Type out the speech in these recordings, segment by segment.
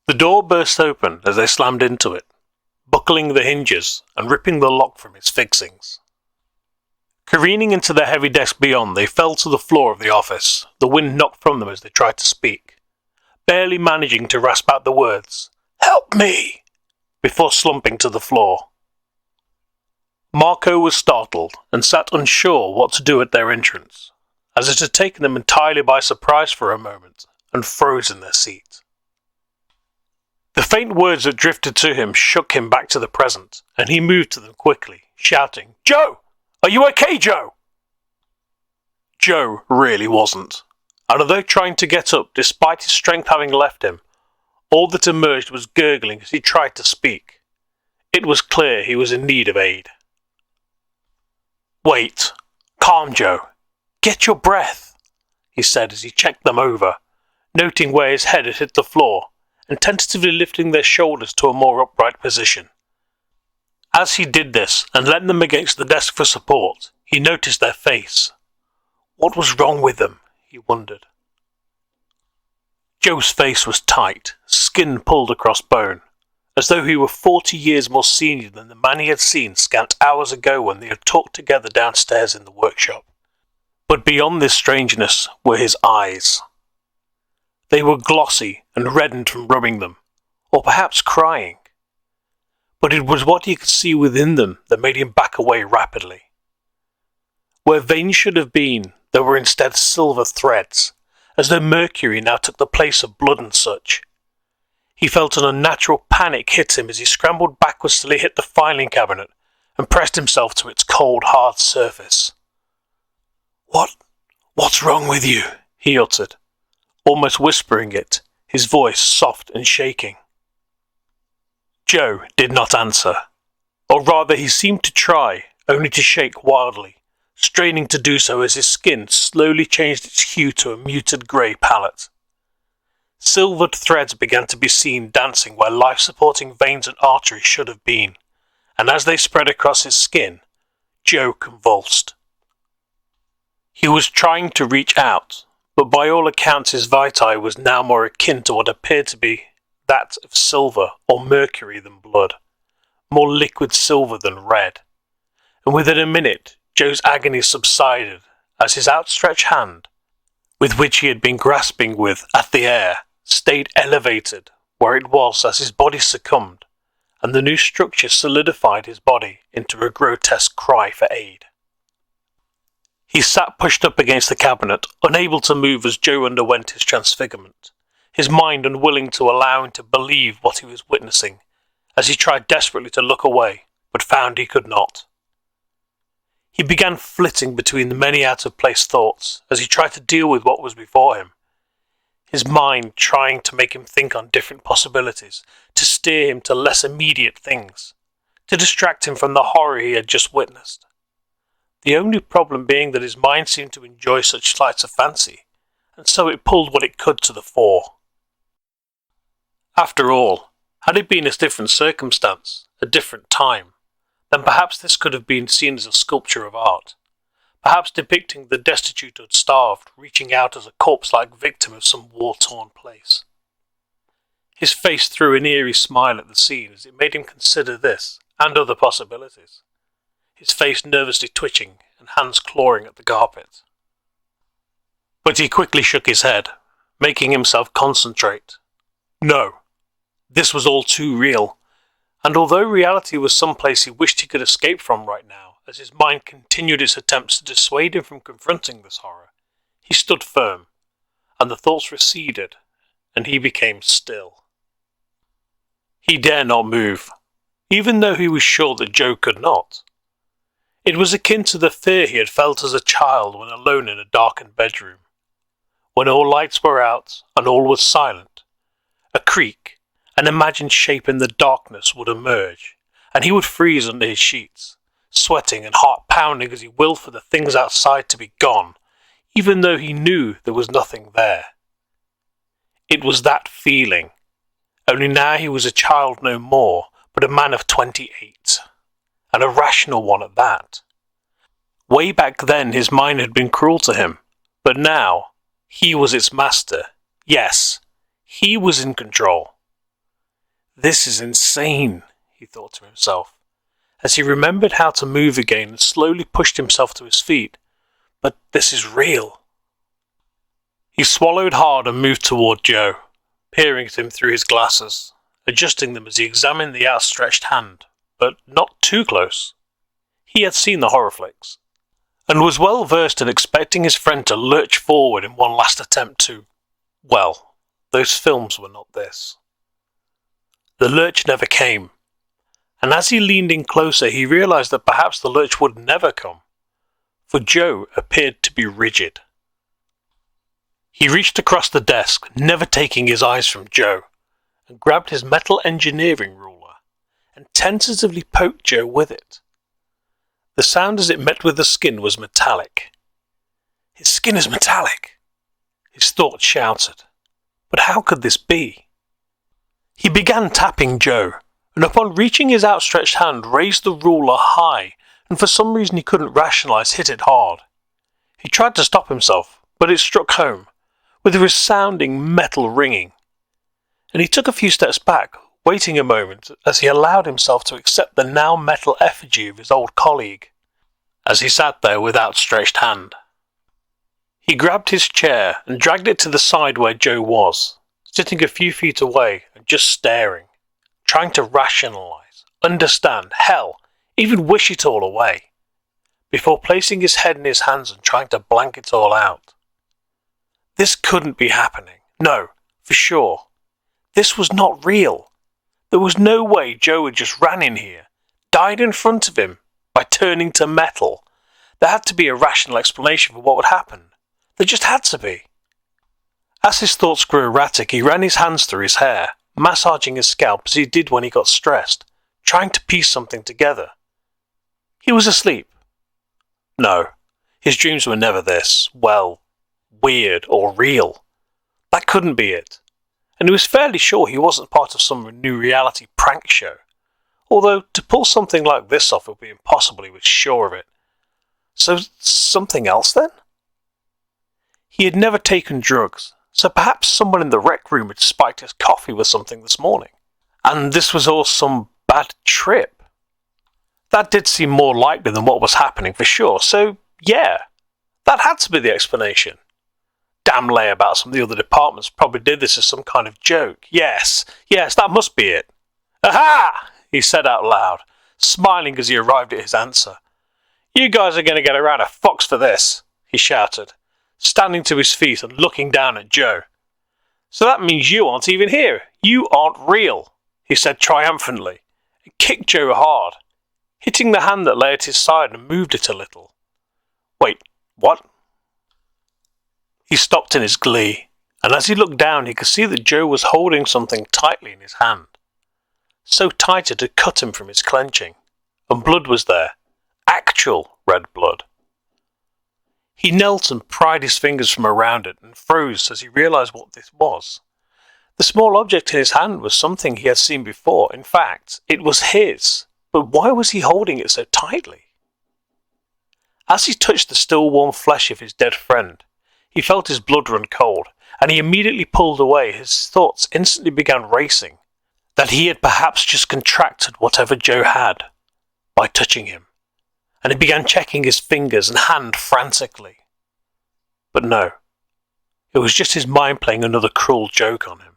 The door burst open as they slammed into it, buckling the hinges and ripping the lock from its fixings. Careening into the heavy desk beyond, they fell to the floor of the office, the wind knocked from them as they tried to speak, barely managing to rasp out the words, "Help me!" before slumping to the floor. Marco was startled and sat unsure what to do at their entrance, as it had taken them entirely by surprise for a moment and froze in their seat. The faint words that drifted to him shook him back to the present, and he moved to them quickly, shouting, "Joe! Are you okay, Joe?" Joe really wasn't, and although trying to get up despite his strength having left him, all that emerged was gurgling as he tried to speak. It was clear he was in need of aid. "Wait. Calm, Joe. Get your breath," he said as he checked them over, noting where his head had hit the floor, and tentatively lifting their shoulders to a more upright position. As he did this and leaned them against the desk for support, he noticed their face. What was wrong with them, he wondered. Joe's face was tight, skin pulled across bone, as though he were 40 years more senior than the man he had seen scant hours ago when they had talked together downstairs in the workshop. But beyond this strangeness were his eyes. They were glossy and reddened from rubbing them, or perhaps crying. But it was what he could see within them that made him back away rapidly. Where veins should have been, there were instead silver threads, as though mercury now took the place of blood and such. He felt an unnatural panic hit him as he scrambled backwards till he hit the filing cabinet and pressed himself to its cold, hard surface. What's wrong with you?" he uttered, almost whispering it, his voice soft and shaking. Joe did not answer, or rather he seemed to try, only to shake wildly, straining to do so as his skin slowly changed its hue to a muted grey palette. Silvered threads began to be seen dancing where life-supporting veins and arteries should have been, and as they spread across his skin, Joe convulsed. He was trying to reach out, but by all accounts his vitae was now more akin to what appeared to be that of silver or mercury than blood, more liquid silver than red, and within a minute Joe's agony subsided as his outstretched hand, with which he had been grasping at the air, stayed elevated where it was as his body succumbed, and the new structure solidified his body into a grotesque cry for aid. He sat pushed up against the cabinet, unable to move as Joe underwent his transfigurement, his mind unwilling to allow him to believe what he was witnessing, as he tried desperately to look away, but found he could not. He began flitting between the many out-of-place thoughts as he tried to deal with what was before him, his mind trying to make him think on different possibilities, to steer him to less immediate things, to distract him from the horror he had just witnessed. The only problem being that his mind seemed to enjoy such flights of fancy, and so it pulled what it could to the fore. After all, had it been a different circumstance, a different time, then perhaps this could have been seen as a sculpture of art, perhaps depicting the destitute or starved reaching out as a corpse-like victim of some war-torn place. His face threw an eerie smile at the scene as it made him consider this and other possibilities, his face nervously twitching and hands clawing at the carpet. But he quickly shook his head, making himself concentrate. No, this was all too real, and although reality was someplace he wished he could escape from right now, as his mind continued its attempts to dissuade him from confronting this horror, he stood firm, and the thoughts receded, and he became still. He dare not move, even though he was sure that Joe could not. It was akin to the fear he had felt as a child when alone in a darkened bedroom. When all lights were out and all was silent, a creak, an imagined shape in the darkness would emerge, and he would freeze under his sheets, sweating and heart pounding as he willed for the things outside to be gone, even though he knew there was nothing there. It was that feeling, only now he was a child no more, but a man of 28. And a rational one at that. Way back then his mind had been cruel to him, but now he was its master. Yes, he was in control. This is insane, he thought to himself, as he remembered how to move again and slowly pushed himself to his feet. But this is real. He swallowed hard and moved toward Joe, peering at him through his glasses, adjusting them as he examined the outstretched hand, but not too close. He had seen the horror flicks, and was well versed in expecting his friend to lurch forward in one last attempt to, well, those films were not this. The lurch never came, and as he leaned in closer he realized that perhaps the lurch would never come, for Joe appeared to be rigid. He reached across the desk, never taking his eyes from Joe, and grabbed his metal engineering ruler, and tentatively poked Joe with it. The sound as it met with the skin was metallic. His skin is metallic! His thoughts shouted. But how could this be? He began tapping Joe, and upon reaching his outstretched hand raised the ruler high, and for some reason he couldn't rationalize hit it hard. He tried to stop himself, but it struck home, with a resounding metal ringing. And he took a few steps back, waiting a moment as he allowed himself to accept the now metal effigy of his old colleague, as he sat there with outstretched hand. He grabbed his chair and dragged it to the side where Joe was, sitting a few feet away and just staring, trying to rationalize, understand, hell, even wish it all away, before placing his head in his hands and trying to blank it all out. This couldn't be happening. No, for sure. This was not real. There was no way Joe had just ran in here, died in front of him, by turning to metal. There had to be a rational explanation for what would happen. There just had to be. As his thoughts grew erratic, he ran his hands through his hair, massaging his scalp as he did when he got stressed, trying to piece something together. He was asleep. No, his dreams were never this, well, weird or real. That couldn't be it. And he was fairly sure he wasn't part of some new reality prank show. Although to pull something like this off would be impossible, he was sure of it. So something else then? He had never taken drugs, so perhaps someone in the rec room had spiked his coffee with something this morning. And this was all some bad trip. That did seem more likely than what was happening for sure, so yeah, that had to be the explanation. Damn layabouts from the other departments probably did this as some kind of joke. Yes, that must be it. Aha! He said out loud, smiling as he arrived at his answer. You guys are going to get a round of fox for this, he shouted, standing to his feet and looking down at Joe. So that means you aren't even here. You aren't real, he said triumphantly, and kicked Joe hard, hitting the hand that lay at his side and moved it a little. Wait, what? He stopped in his glee, and as he looked down he could see that Joe was holding something tightly in his hand. So tight it had cut him from his clenching, and blood was there, actual red blood. He knelt and pried his fingers from around it and froze as he realized what this was. The small object in his hand was something he had seen before. In fact, it was his, but why was he holding it so tightly? As he touched the still warm flesh of his dead friend, he felt his blood run cold, and he immediately pulled away. His thoughts instantly began racing, that he had perhaps just contracted whatever Joe had, by touching him, and he began checking his fingers and hand frantically. But no, it was just his mind playing another cruel joke on him.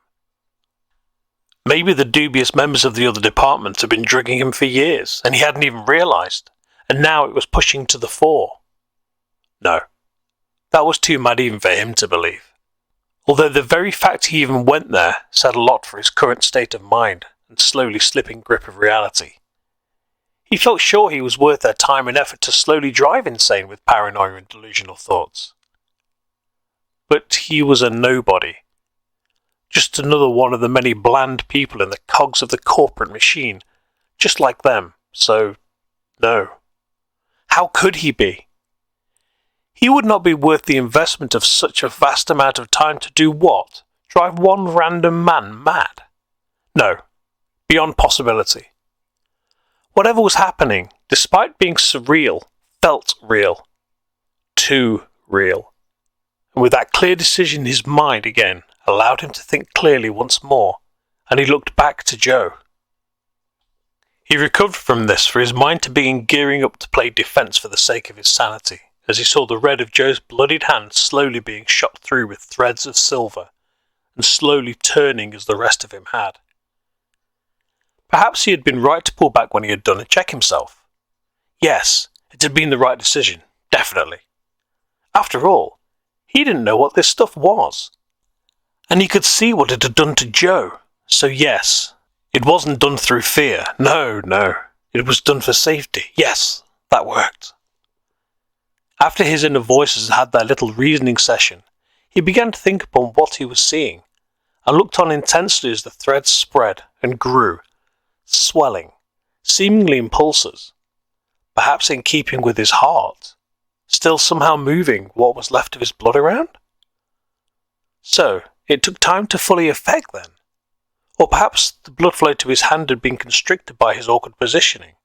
Maybe the dubious members of the other department had been drugging him for years, and he hadn't even realized, and now it was pushing to the fore. No, that was too mad even for him to believe. Although the very fact he even went there said a lot for his current state of mind and slowly slipping grip of reality. He felt sure he was worth their time and effort to slowly drive insane with paranoia and delusional thoughts. But he was a nobody. Just another one of the many bland people in the cogs of the corporate machine, just like them, so no. How could he be? He would not be worth the investment of such a vast amount of time to do what? Drive one random man mad? No, beyond possibility. Whatever was happening, despite being surreal, felt real. Too real. And with that clear decision in his mind again, allowed him to think clearly once more, and he looked back to Joe. He recovered from this for his mind to begin gearing up to play defence for the sake of his sanity, as he saw the red of Joe's bloodied hand slowly being shot through with threads of silver, and slowly turning as the rest of him had. Perhaps he had been right to pull back when he had done and check himself. Yes, it had been the right decision, definitely. After all, he didn't know what this stuff was. And he could see what it had done to Joe, so yes, it wasn't done through fear. No, it was done for safety. Yes, that worked. After his inner voices had their little reasoning session, he began to think upon what he was seeing, and looked on intensely as the threads spread and grew, swelling, seemingly in pulses, perhaps in keeping with his heart, still somehow moving what was left of his blood around? So, it took time to fully effect then. Or perhaps the blood flow to his hand had been constricted by his awkward positioning,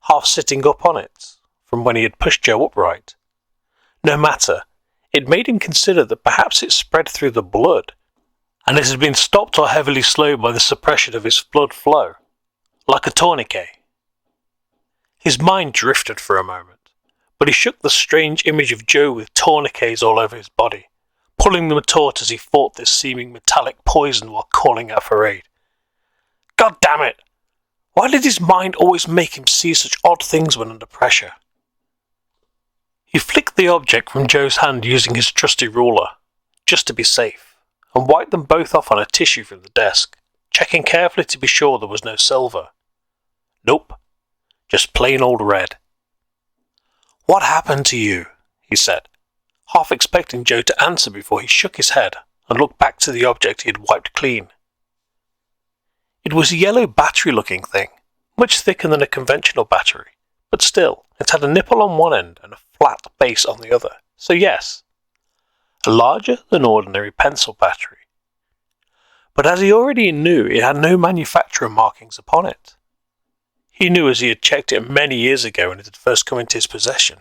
half sitting up on it, from when he had pushed Joe upright. No matter, it made him consider that perhaps it spread through the blood, and it had been stopped or heavily slowed by the suppression of his blood flow, like a tourniquet. His mind drifted for a moment, but he shook the strange image of Joe with tourniquets all over his body, pulling them taut as he fought this seeming metallic poison while calling out for aid. God damn it! Why did his mind always make him see such odd things when under pressure? He flicked the object from Joe's hand using his trusty ruler, just to be safe, and wiped them both off on a tissue from the desk, checking carefully to be sure there was no silver. Nope, just plain old red. What happened to you? He said, half expecting Joe to answer before he shook his head and looked back to the object he had wiped clean. It was a yellow battery-looking thing, much thicker than a conventional battery, but still, it had a nipple on one end and a flat base on the other, so yes, a larger than ordinary pencil battery. But as he already knew, it had no manufacturer markings upon it. He knew as he had checked it many years ago when it had first come into his possession.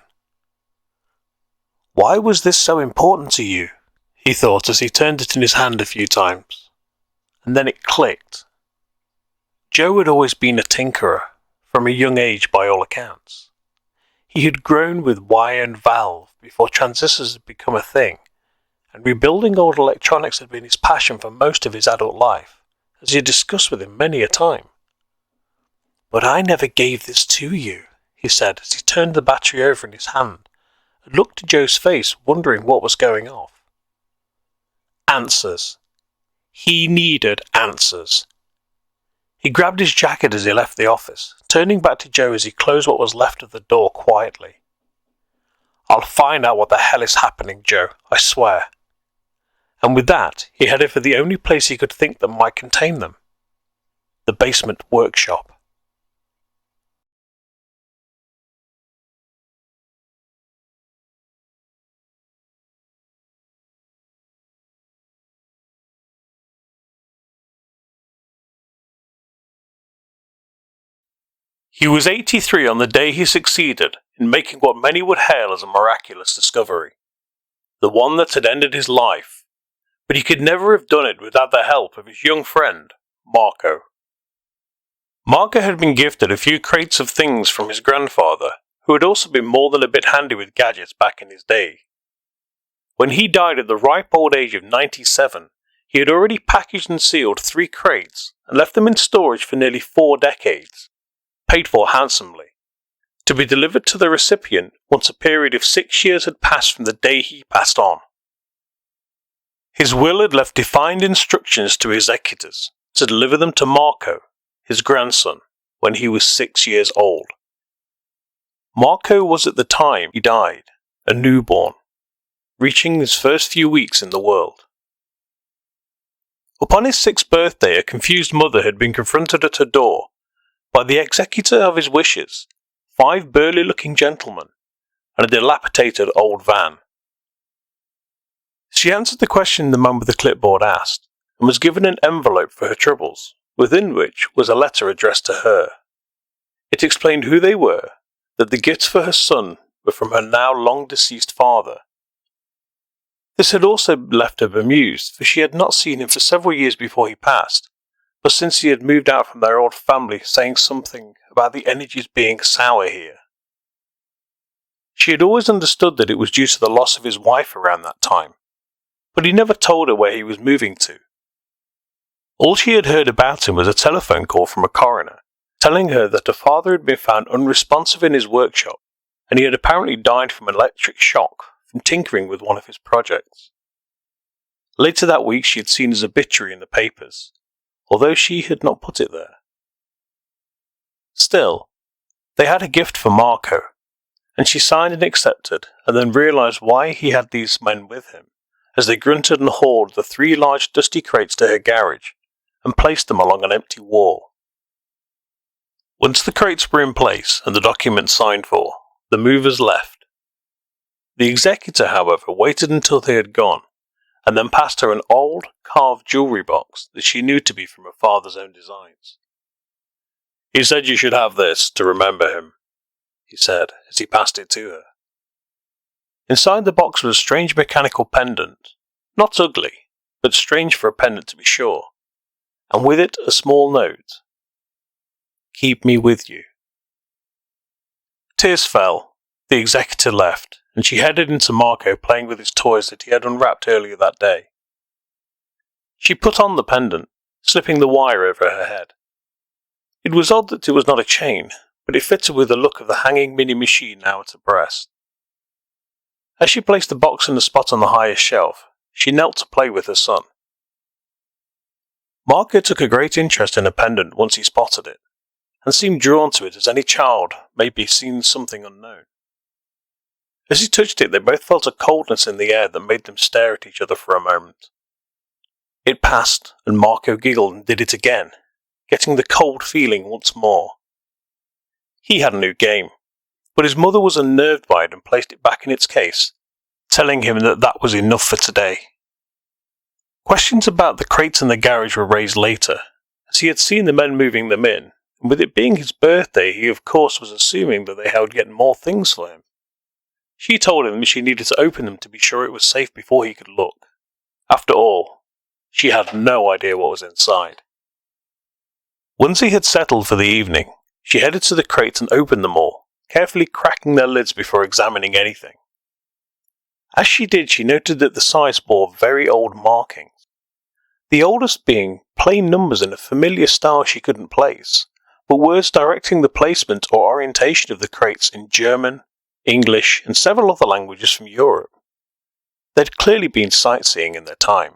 Why was this so important to you? He thought as he turned it in his hand a few times. And then it clicked. Joe had always been a tinkerer, from a young age by all accounts. He had grown with wire and valve before transistors had become a thing, and rebuilding old electronics had been his passion for most of his adult life, as he had discussed with him many a time. But I never gave this to you, he said as he turned the battery over in his hand and looked at Joe's face, wondering what was going off. Answers. He needed answers. He grabbed his jacket as he left the office, turning back to Joe as he closed what was left of the door quietly. I'll find out what the hell is happening, Joe, I swear. And with that, he headed for the only place he could think that might contain them. The basement workshop. He was 83 on the day he succeeded in making what many would hail as a miraculous discovery. The one that had ended his life, but he could never have done it without the help of his young friend, Marco. Marco had been gifted a few crates of things from his grandfather, who had also been more than a bit handy with gadgets back in his day. When he died at the ripe old age of 97, he had already packaged and sealed 3 crates and left them in storage for nearly 4 decades. Paid for handsomely, to be delivered to the recipient once a period of 6 years had passed from the day he passed on. His will had left defined instructions to his executors to deliver them to Marco, his grandson, when he was 6 years old. Marco was at the time he died, a newborn, reaching his first few weeks in the world. Upon his 6th birthday, a confused mother had been confronted at her door by the executor of his wishes, 5 burly-looking gentlemen, and a dilapidated old van. She answered the question the man with the clipboard asked, and was given an envelope for her troubles, within which was a letter addressed to her. It explained who they were, that the gifts for her son were from her now long-deceased father. This had also left her bemused, for she had not seen him for several years before he passed, but since he had moved out from their old family, saying something about the energies being sour here. She had always understood that it was due to the loss of his wife around that time, but he never told her where he was moving to. All she had heard about him was a telephone call from a coroner, telling her that her father had been found unresponsive in his workshop, and he had apparently died from an electric shock from tinkering with one of his projects. Later that week she had seen his obituary in the papers, although she had not put it there. Still, they had a gift for Marco, and she signed and accepted, and then realised why he had these men with him, as they grunted and hauled the 3 large dusty crates to her garage, and placed them along an empty wall. Once the crates were in place and the documents signed for, the movers left. The executor, however, waited until they had gone, and then passed her an old, carved jewellery box that she knew to be from her father's own designs. "He said you should have this to remember him," he said as he passed it to her. Inside the box was a strange mechanical pendant, not ugly, but strange for a pendant to be sure, and with it a small note. "Keep me with you." Tears fell, the executor left, and she headed into Marco playing with his toys that he had unwrapped earlier that day. She put on the pendant, slipping the wire over her head. It was odd that it was not a chain, but it fitted with the look of the hanging mini machine now at her breast. As she placed the box in a spot on the highest shelf, she knelt to play with her son. Marco took a great interest in her pendant once he spotted it, and seemed drawn to it as any child may be seen something unknown. As he touched it, they both felt a coldness in the air that made them stare at each other for a moment. It passed, and Marco giggled and did it again, getting the cold feeling once more. He had a new game, but his mother was unnerved by it and placed it back in its case, telling him that that was enough for today. Questions about the crates in the garage were raised later, as he had seen the men moving them in, and with it being his birthday, he of course was assuming that they would get more things for him. She told him she needed to open them to be sure it was safe before he could look. After all, she had no idea what was inside. Once he had settled for the evening, she headed to the crates and opened them all, carefully cracking their lids before examining anything. As she did, she noted that the size bore very old markings, the oldest being plain numbers in a familiar style she couldn't place, but words directing the placement or orientation of the crates in German, English, and several other languages from Europe. They'd clearly been sightseeing in their time.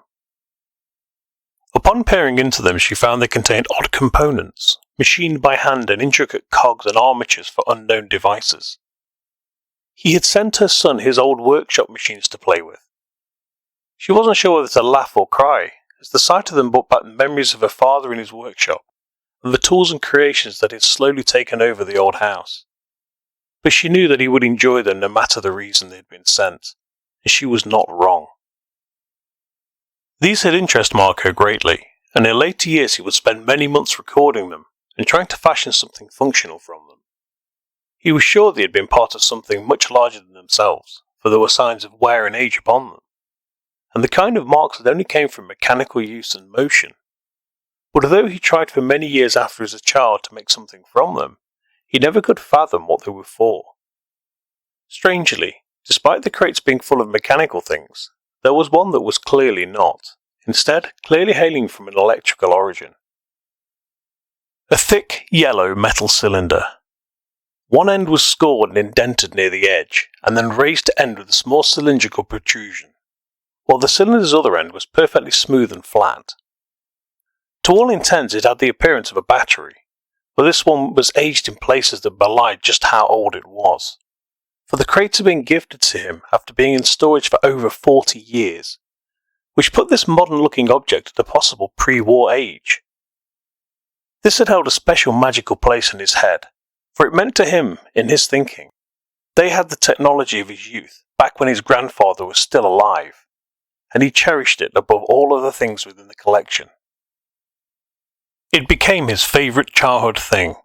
Upon peering into them, she found they contained odd components, machined by hand and intricate cogs and armatures for unknown devices. He had sent her son his old workshop machines to play with. She wasn't sure whether to laugh or cry, as the sight of them brought back memories of her father in his workshop, and the tools and creations that had slowly taken over the old house. But she knew that he would enjoy them no matter the reason they had been sent, and she was not wrong. These had interested Marco greatly, and in later years he would spend many months recording them and trying to fashion something functional from them. He was sure they had been part of something much larger than themselves, for there were signs of wear and age upon them, and the kind of marks that only came from mechanical use and motion. But although he tried for many years after as a child to make something from them, he never could fathom what they were for. Strangely, despite the crates being full of mechanical things, there was one that was clearly not, instead clearly hailing from an electrical origin. A thick, yellow metal cylinder. One end was scored and indented near the edge, and then raised to end with a small cylindrical protrusion, while the cylinder's other end was perfectly smooth and flat. To all intents it had the appearance of a battery, but this one was aged in places that belied just how old it was, for the crates had been gifted to him after being in storage for over 40 years, which put this modern-looking object at a possible pre-war age. This had held a special magical place in his head, for it meant to him, in his thinking, they had the technology of his youth back when his grandfather was still alive, and he cherished it above all other things within the collection. It became his favourite childhood thing.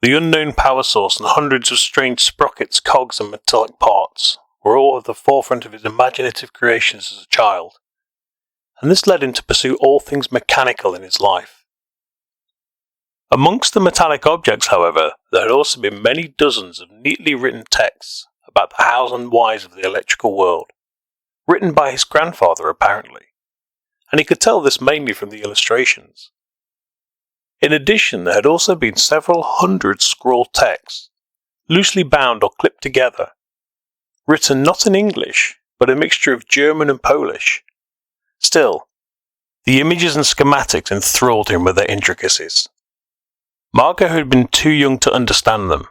The unknown power source and hundreds of strange sprockets, cogs and metallic parts were all at the forefront of his imaginative creations as a child, and this led him to pursue all things mechanical in his life, Amongst the metallic objects, however, there had also been many dozens of neatly written texts about the hows and whys of the electrical world, written by his grandfather apparently, and he could tell this mainly from the illustrations. In addition, there had also been several hundred scrawled texts, loosely bound or clipped together, written not in English, but a mixture of German and Polish. Still, the images and schematics enthralled him with their intricacies. Marco had been too young to understand them,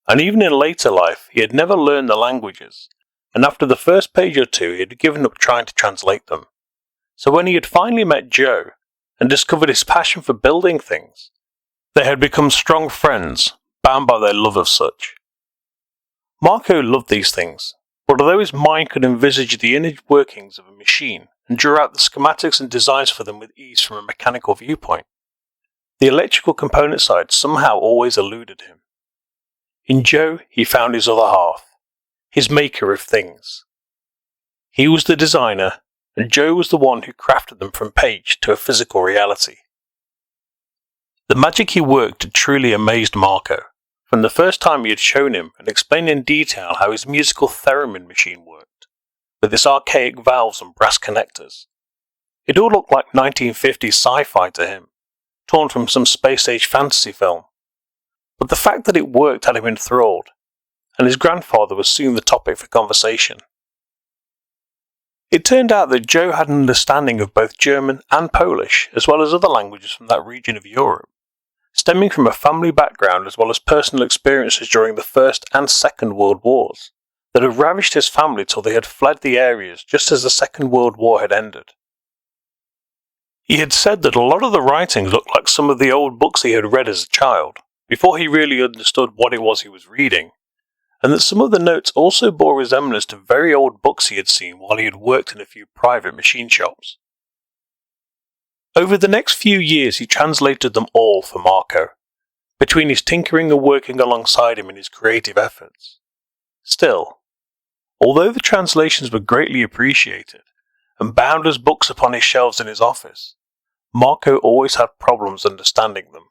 and even in later life he had never learned the languages, and after the first page or two he had given up trying to translate them. So when he had finally met Joe, and discovered his passion for building things, they had become strong friends, bound by their love of such. Marco loved these things, but although his mind could envisage the inner workings of a machine and drew out the schematics and designs for them with ease from a mechanical viewpoint, the electrical component side somehow always eluded him. In Joe he found his other half, his maker of things. He was the designer, and Joe was the one who crafted them from page to a physical reality. The magic he worked had truly amazed Marco, from the first time he had shown him and explained in detail how his musical theremin machine worked, with its archaic valves and brass connectors. It all looked like 1950s sci-fi to him, torn from some space-age fantasy film. But the fact that it worked had him enthralled, and his grandfather was soon the topic for conversation. It turned out that Joe had an understanding of both German and Polish, as well as other languages from that region of Europe, stemming from a family background as well as personal experiences during the First and Second World Wars, that had ravished his family till they had fled the areas just as the Second World War had ended. He had said that a lot of the writings looked like some of the old books he had read as a child, before he really understood what it was he was reading, and that some of the notes also bore resemblance to very old books he had seen while he had worked in a few private machine shops. Over the next few years he translated them all for Marco, between his tinkering and working alongside him in his creative efforts. Still, although the translations were greatly appreciated, and bound as books upon his shelves in his office, Marco always had problems understanding them.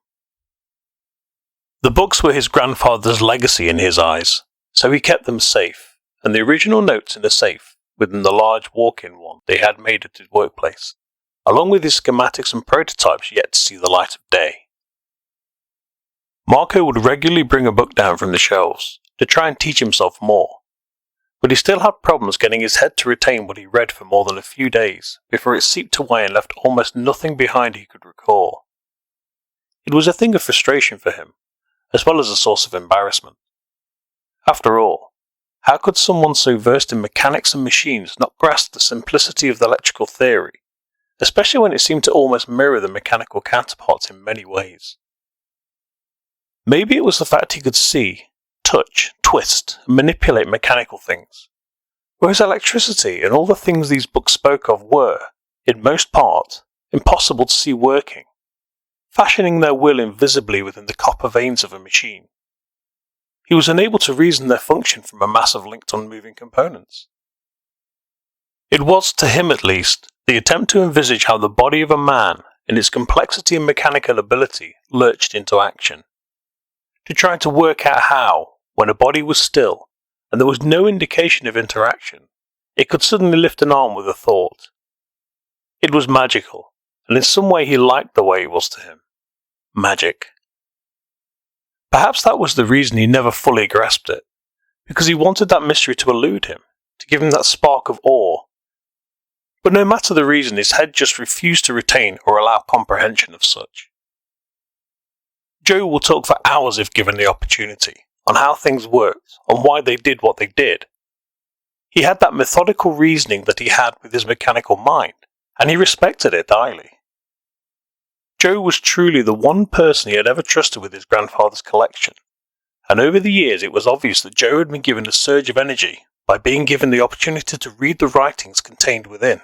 The books were his grandfather's legacy in his eyes, so he kept them safe, and the original notes in a safe within the large walk-in one they had made at his workplace, along with his schematics and prototypes yet to see the light of day. Marco would regularly bring a book down from the shelves to try and teach himself more, but he still had problems getting his head to retain what he read for more than a few days before it seeped away and left almost nothing behind he could recall. It was a thing of frustration for him, as well as a source of embarrassment. After all, how could someone so versed in mechanics and machines not grasp the simplicity of the electrical theory, especially when it seemed to almost mirror the mechanical counterparts in many ways? Maybe it was the fact he could see, touch, twist, and manipulate mechanical things, whereas electricity and all the things these books spoke of were, in most part, impossible to see working, fashioning their will invisibly within the copper veins of a machine. He was unable to reason their function from a mass of linked unmoving components. It was, to him at least, the attempt to envisage how the body of a man, in its complexity and mechanical ability, lurched into action. To try to work out how, when a body was still, and there was no indication of interaction, it could suddenly lift an arm with a thought. It was magical, and in some way he liked the way it was to him. Magic. Perhaps that was the reason he never fully grasped it, because he wanted that mystery to elude him, to give him that spark of awe. But no matter the reason, his head just refused to retain or allow comprehension of such. Joe will talk for hours if given the opportunity, on how things worked, on why they did what they did. He had that methodical reasoning that he had with his mechanical mind, and he respected it highly. Joe was truly the one person he had ever trusted with his grandfather's collection, and over the years it was obvious that Joe had been given a surge of energy by being given the opportunity to read the writings contained within.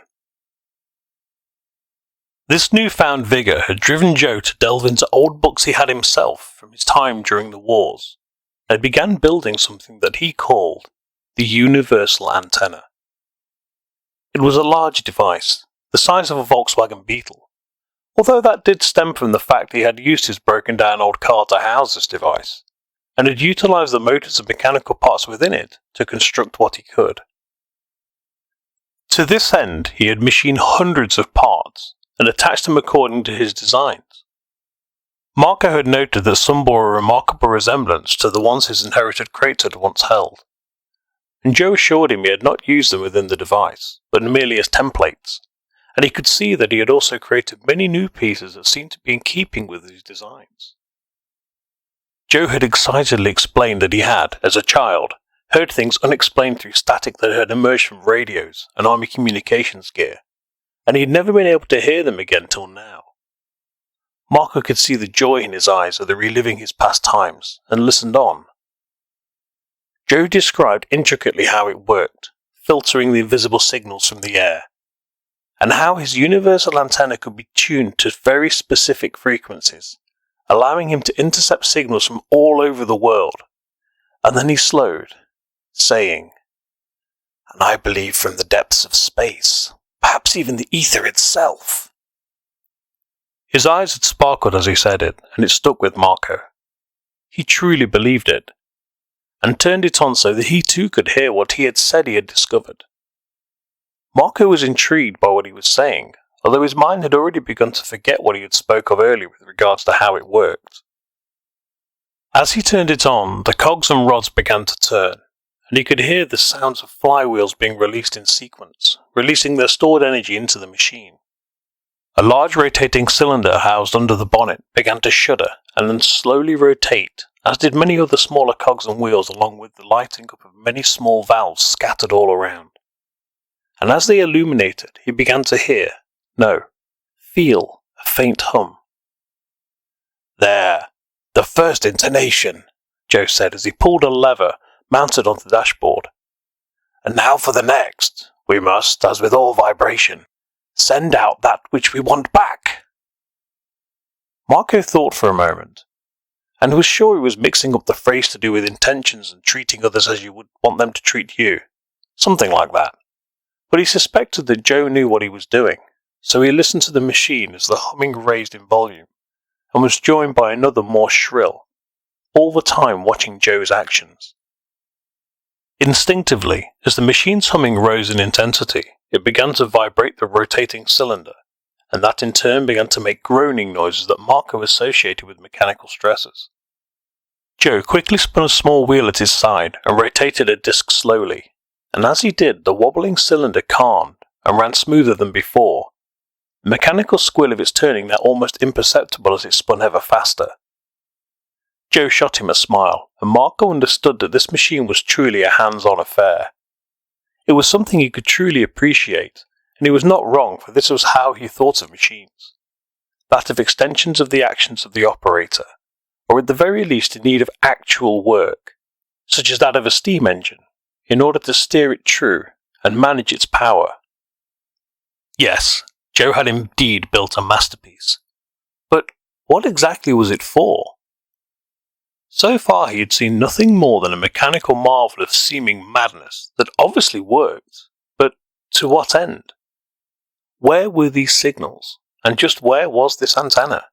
This newfound vigour had driven Joe to delve into old books he had himself from his time during the wars, and began building something that he called the Universal Antenna. It was a large device, the size of a Volkswagen Beetle, although that did stem from the fact he had used his broken down old car to house this device, and had utilised the motors and mechanical parts within it to construct what he could. To this end, he had machined hundreds of parts and attached them according to his designs. Marco had noted that some bore a remarkable resemblance to the ones his inherited crates had once held, and Joe assured him he had not used them within the device, but merely as templates, and he could see that he had also created many new pieces that seemed to be in keeping with his designs. Joe had excitedly explained that he had, as a child, heard things unexplained through static that had emerged from radios and army communications gear, and he had never been able to hear them again till now. Marco could see the joy in his eyes of the reliving his past times, and listened on. Joe described intricately how it worked, filtering the invisible signals from the air, and how his universal antenna could be tuned to very specific frequencies, allowing him to intercept signals from all over the world. And then he slowed, saying, "And I believe from the depths of space, perhaps even the ether itself." His eyes had sparkled as he said it, and it stuck with Marco. He truly believed it, and turned it on so that he too could hear what he had said he had discovered. Marco was intrigued by what he was saying, although his mind had already begun to forget what he had spoke of earlier with regards to how it worked. As he turned it on, the cogs and rods began to turn, and he could hear the sounds of flywheels being released in sequence, releasing their stored energy into the machine. A large rotating cylinder housed under the bonnet began to shudder and then slowly rotate, as did many other smaller cogs and wheels, along with the lighting up of many small valves scattered all around. And as they illuminated, he began to hear, no, feel, a faint hum. "There, the first intonation," Joe said as he pulled a lever mounted onto the dashboard. "And now for the next. We must, as with all vibration, send out that which we want back." Marco thought for a moment, and was sure he was mixing up the phrase to do with intentions and treating others as you would want them to treat you, something like that. But he suspected that Joe knew what he was doing, so he listened to the machine as the humming raised in volume, and was joined by another more shrill, all the time watching Joe's actions. Instinctively, as the machine's humming rose in intensity, it began to vibrate the rotating cylinder, and that in turn began to make groaning noises that Marco associated with mechanical stresses. Joe quickly spun a small wheel at his side and rotated a disc slowly, and as he did, the wobbling cylinder calmed and ran smoother than before, the mechanical squill of its turning now almost imperceptible as it spun ever faster. Joe shot him a smile, and Marco understood that this machine was truly a hands-on affair. It was something he could truly appreciate, and he was not wrong, for this was how he thought of machines. That of extensions of the actions of the operator, or at the very least in need of actual work, such as that of a steam engine, in order to steer it true and manage its power. Yes, Joe had indeed built a masterpiece. But what exactly was it for? So far he had seen nothing more than a mechanical marvel of seeming madness that obviously worked, but to what end? Where were these signals, and just where was this antenna?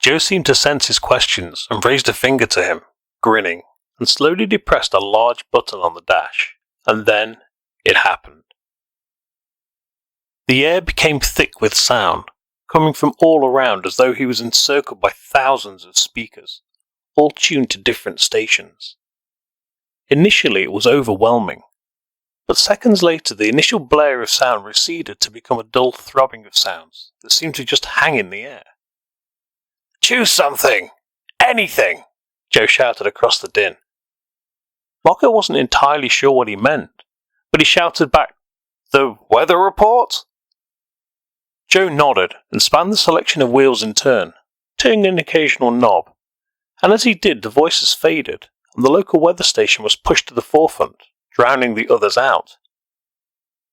Joe seemed to sense his questions and raised a finger to him, grinning, and slowly depressed a large button on the dash, and then it happened. The air became thick with sound, coming from all around as though he was encircled by thousands of speakers, all tuned to different stations. Initially it was overwhelming, but seconds later the initial blare of sound receded to become a dull throbbing of sounds that seemed to just hang in the air. "Choose something! Anything!" Joe shouted across the din. Marco wasn't entirely sure what he meant, but he shouted back, "The weather report?" Joe nodded and spanned the selection of wheels in turn, turning an occasional knob, and as he did the voices faded, and the local weather station was pushed to the forefront, drowning the others out.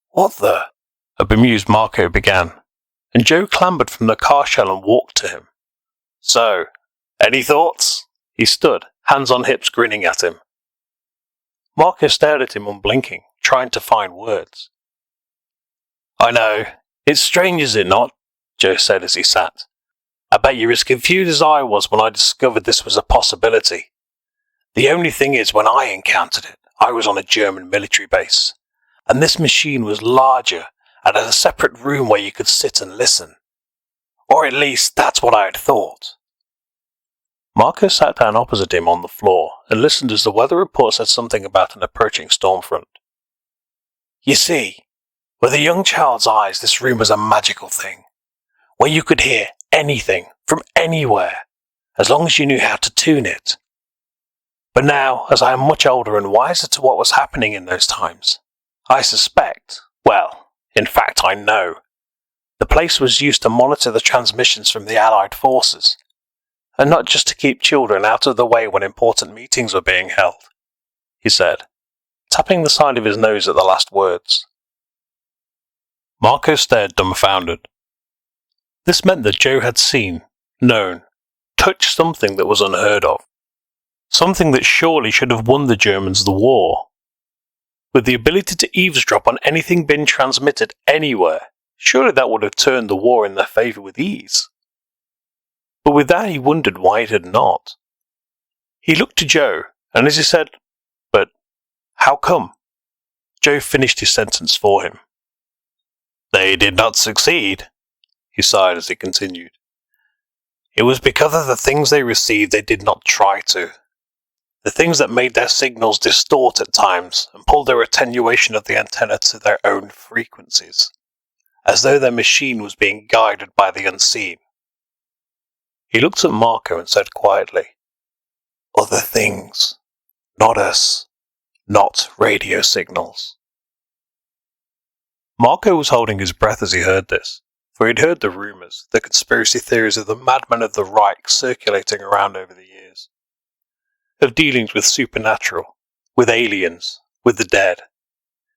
"What the?" a bemused Marco began, and Joe clambered from the car shell and walked to him. "So, any thoughts?" He stood, hands on hips, grinning at him. Marco stared at him unblinking, trying to find words. "I know. It's strange, is it not? Joe said as he sat. I bet you're as confused as I was when I discovered this was a possibility. The only thing is, when I encountered it, I was on a German military base, and this machine was larger and had a separate room where you could sit and listen. Or at least, that's what I had thought. Marco sat down opposite him on the floor and listened as the weather report said something about an approaching storm front. You see, with a young child's eyes, this room was a magical thing, where you could hear anything from anywhere, as long as you knew how to tune it. But now, as I am much older and wiser to what was happening in those times, I suspect, well, in fact I know, the place was used to monitor the transmissions from the Allied forces, and not just to keep children out of the way when important meetings were being held, he said, tapping the side of his nose at the last words. Marco stared dumbfounded. This meant that Joe had seen, known, touched something that was unheard of. Something that surely should have won the Germans the war. With the ability to eavesdrop on anything being transmitted anywhere, surely that would have turned the war in their favour with ease. But with that he wondered why it had not. He looked to Joe, and as he said, "But how come?" Joe finished his sentence for him. "They did not succeed," he sighed as he continued. "It was because of the things they received they did not try to. The things that made their signals distort at times and pulled their attenuation of the antenna to their own frequencies, as though their machine was being guided by the unseen." He looked at Marco and said quietly, "Other things, not us, not radio signals." Marco was holding his breath as he heard this, for he'd heard the rumours, the conspiracy theories of the madmen of the Reich circulating around over the years. Of dealings with supernatural, with aliens, with the dead.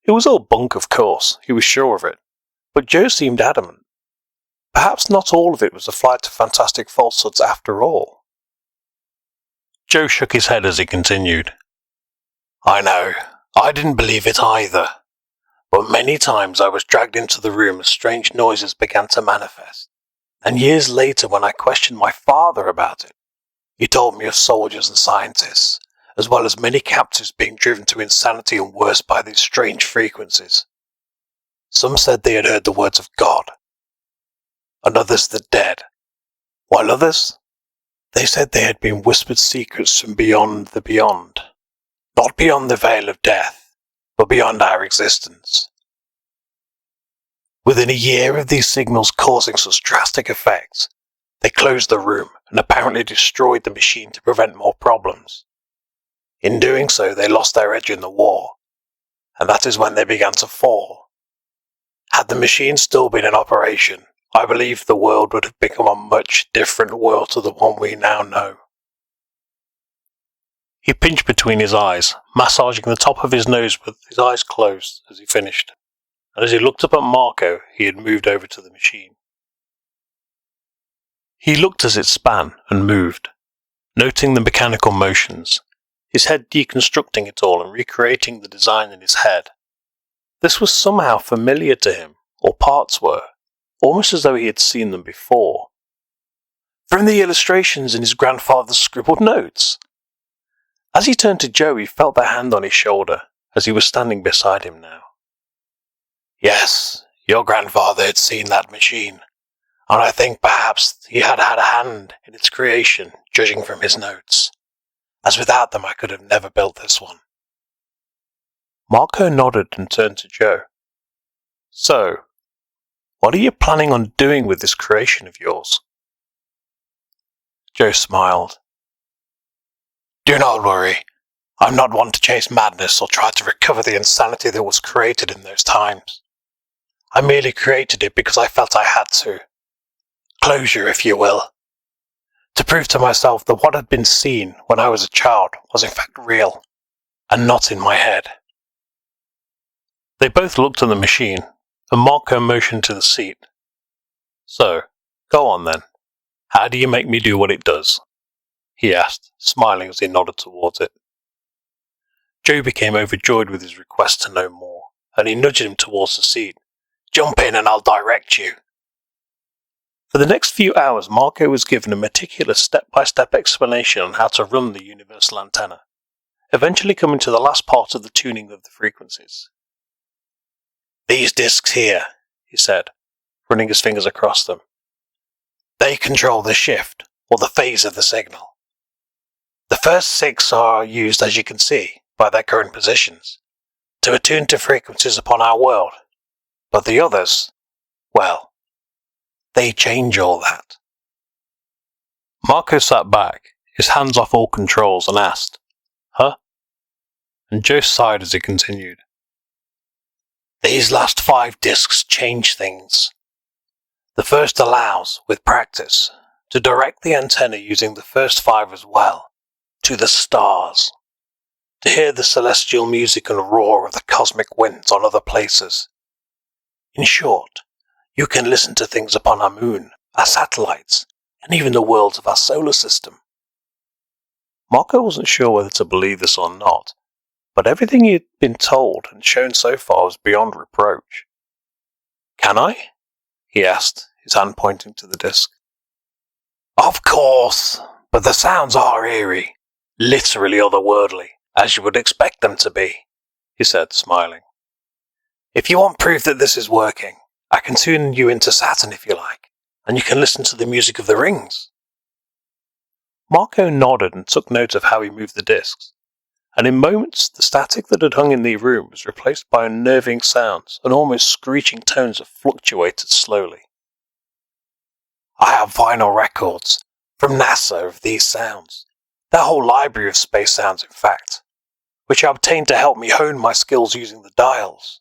It was all bunk, of course, he was sure of it, but Joe seemed adamant. Perhaps not all of it was a flight of fantastic falsehoods after all. Joe shook his head as he continued. "I know, I didn't believe it either, but many times I was dragged into the room as strange noises began to manifest, and years later when I questioned my father about it, he told me of soldiers and scientists, as well as many captives being driven to insanity and worse by these strange frequencies. Some said they had heard the words of God, and others the dead, while others, they said they had been whispered secrets from beyond the beyond, not beyond the veil of death, but beyond our existence. Within a year of these signals causing such drastic effects, they closed the room and apparently destroyed the machine to prevent more problems. In doing so, they lost their edge in the war, and that is when they began to fall. Had the machine still been in operation, I believe the world would have become a much different world to the one we now know." He pinched between his eyes, massaging the top of his nose with his eyes closed as he finished, and as he looked up at Marco, he had moved over to the machine. He looked as it span and moved, noting the mechanical motions, his head deconstructing it all and recreating the design in his head. This was somehow familiar to him, or parts were, almost as though he had seen them before. From the illustrations in his grandfather's scribbled notes. As he turned to Joe, he felt the hand on his shoulder, as he was standing beside him now. "Yes, your grandfather had seen that machine, and I think perhaps he had had a hand in its creation, judging from his notes, as without them I could have never built this one." Marco nodded and turned to Joe. "So, what are you planning on doing with this creation of yours?" Joe smiled. "Do not worry. I'm not one to chase madness or try to recover the insanity that was created in those times. I merely created it because I felt I had to. Closure, if you will. To prove to myself that what had been seen when I was a child was in fact real, and not in my head." They both looked at the machine, and Marco motioned to the seat. "So, go on then. How do you make me do what it does?" he asked, smiling as he nodded towards it. Joe became overjoyed with his request to know more, and he nudged him towards the seat. "Jump in and I'll direct you." For the next few hours, Marco was given a meticulous step-by-step explanation on how to run the universal antenna, eventually coming to the last part of the tuning of the frequencies. "These discs here," he said, running his fingers across them. "They control the shift, or the phase of the signal. The first 6 are used, as you can see, by their current positions, to attune to frequencies upon our world. But the others, well, they change all that." Marco sat back, his hands off all controls, and asked, "Huh?" And Joe sighed as he continued. "These last 5 discs change things. The first allows, with practice, to direct the antenna using the first 5 as well, to the stars, to hear the celestial music and roar of the cosmic winds on other places. In short, you can listen to things upon our moon, our satellites, and even the worlds of our solar system." Marco wasn't sure whether to believe this or not, but everything he had been told and shown so far was beyond reproach. "Can I?" he asked, his hand pointing to the disc. "Of course, but the sounds are eerie, literally otherworldly, as you would expect them to be," he said, smiling. "If you want proof that this is working, I can tune you into Saturn if you like, and you can listen to the music of the rings." Marco nodded and took note of how he moved the discs, and in moments the static that had hung in the room was replaced by unnerving sounds and almost screeching tones that fluctuated slowly. "I have vinyl records from NASA of these sounds, their whole library of space sounds in fact, which I obtained to help me hone my skills using the dials.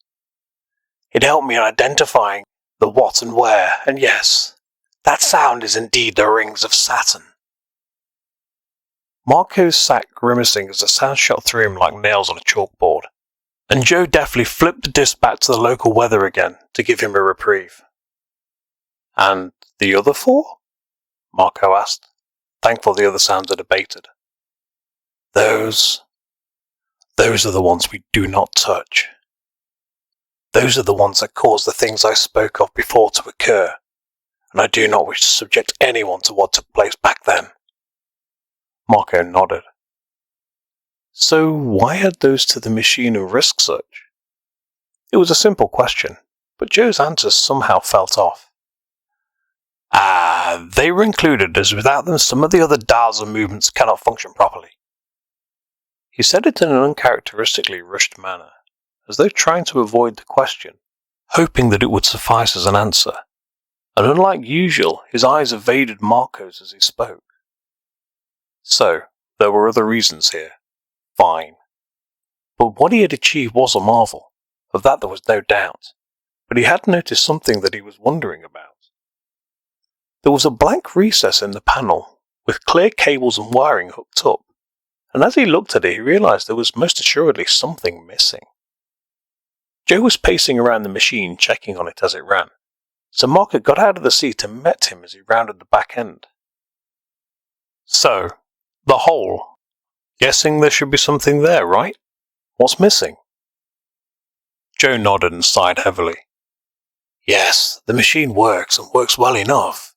It helped me in identifying the what and where, and yes, that sound is indeed the rings of Saturn." Marco sat grimacing as the sound shot through him like nails on a chalkboard, and Joe deftly flipped the disc back to the local weather again to give him a reprieve. "And the other 4? Marco asked, thankful the other sounds had abated. Those are the ones we do not touch. Those are the ones that cause the things I spoke of before to occur, and I do not wish to subject anyone to what took place back then." Marco nodded. So why add those to the machine and risk such? It was a simple question, but Joe's answers somehow felt off. They were included, as without them some of the other dials and movements cannot function properly. He said it in an uncharacteristically rushed manner, as though trying to avoid the question, hoping that it would suffice as an answer, and unlike usual, his eyes evaded Marco's as he spoke. So, there were other reasons here. Fine. But what he had achieved was a marvel, of that there was no doubt, but he had noticed something that he was wondering about. There was a blank recess in the panel, with clear cables and wiring hooked up, and as he looked at it he realized there was most assuredly something missing. Joe was pacing around the machine, checking on it as it ran, so Marco got out of the seat and met him as he rounded the back end. "So, the hole. Guessing there should be something there, right? What's missing?" Joe nodded and sighed heavily. "Yes, the machine works, and works well enough,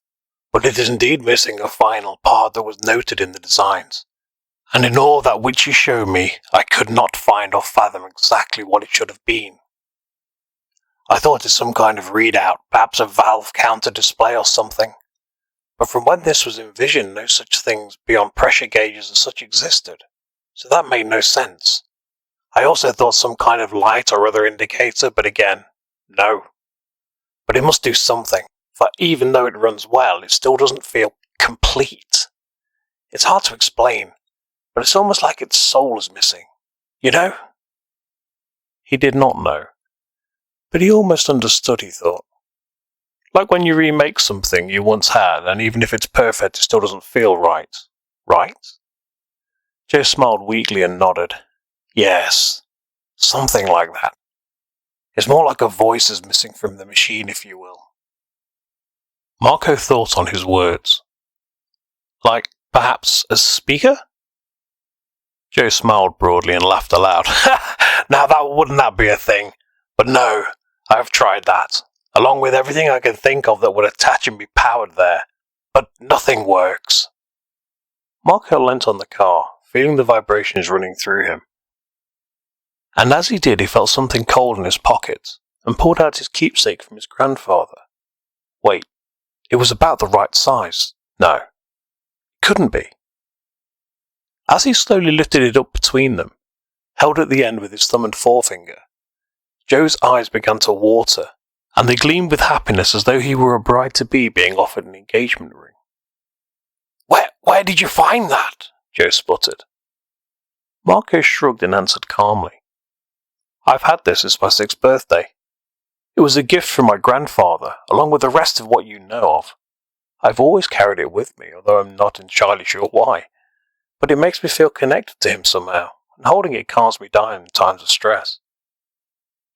but it is indeed missing a final part that was noted in the designs, and in all that which you showed me, I could not find or fathom exactly what it should have been. I thought it's some kind of readout, perhaps a valve counter display or something, but from when this was envisioned no such things beyond pressure gauges and such existed, so that made no sense. I also thought some kind of light or other indicator, but again, no. But it must do something, for even though it runs well, it still doesn't feel complete. It's hard to explain, but it's almost like its soul is missing, you know?" He did not know, but he almost understood, he thought. Like when you remake something you once had, and even if it's perfect, it still doesn't feel right. Right? Joe smiled weakly and nodded. Yes, something like that. It's more like a voice is missing from the machine, if you will. Marco thought on his words. Like, perhaps, a speaker? Joe smiled broadly and laughed aloud. Now wouldn't that be a thing? But no, I have tried that. along with everything I can think of that would attach and be powered there, but nothing works. Marco leant on the car, feeling the vibrations running through him. And as he did, he felt something cold in his pocket, and pulled out his keepsake from his grandfather. Wait, it was about the right size. No, it couldn't be. As he slowly lifted it up between them, held at the end with his thumb and forefinger, Joe's eyes began to water, and they gleamed with happiness as though he were a bride-to-be being offered an engagement ring. Where did you find that? Joe spluttered. Marco shrugged and answered calmly. I've had this since my 6th birthday. It was a gift from my grandfather, along with the rest of what you know of. I've always carried it with me, although I'm not entirely sure why. But it makes me feel connected to him somehow, and holding it calms me down in times of stress.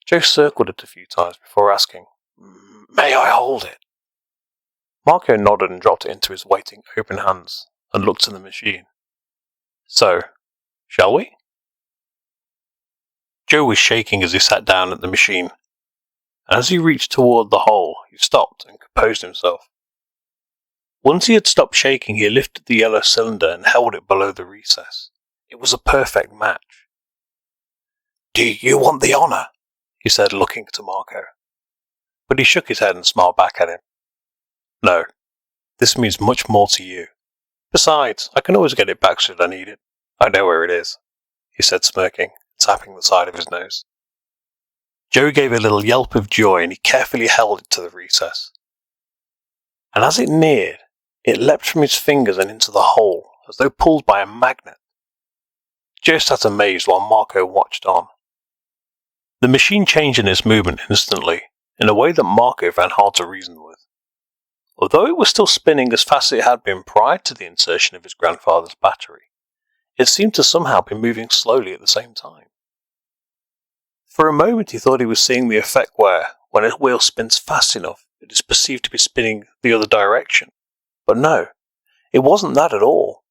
Joe circled it a few times before asking, May I hold it? Marco nodded and dropped it into his waiting open hands, and looked to the machine. So, shall we? Joe was shaking as he sat down at the machine, and as he reached toward the hole, he stopped and composed himself. Once he had stopped shaking, he lifted the yellow cylinder and held it below the recess. It was a perfect match. Do you want the honour? He said, looking to Marco. But he shook his head and smiled back at him. No, this means much more to you. Besides, I can always get it back should I need it. I know where it is, he said, smirking, tapping the side of his nose. Joe gave a little yelp of joy and he carefully held it to the recess. And as it neared, it leapt from his fingers and into the hole, as though pulled by a magnet. Joe sat amazed while Marco watched on. The machine changed in its movement instantly, in a way that Marco found hard to reason with. Although it was still spinning as fast as it had been prior to the insertion of his grandfather's battery, it seemed to somehow be moving slowly at the same time. For a moment he thought he was seeing the effect where, when a wheel spins fast enough, it is perceived to be spinning the other direction. But no, it wasn't that at all.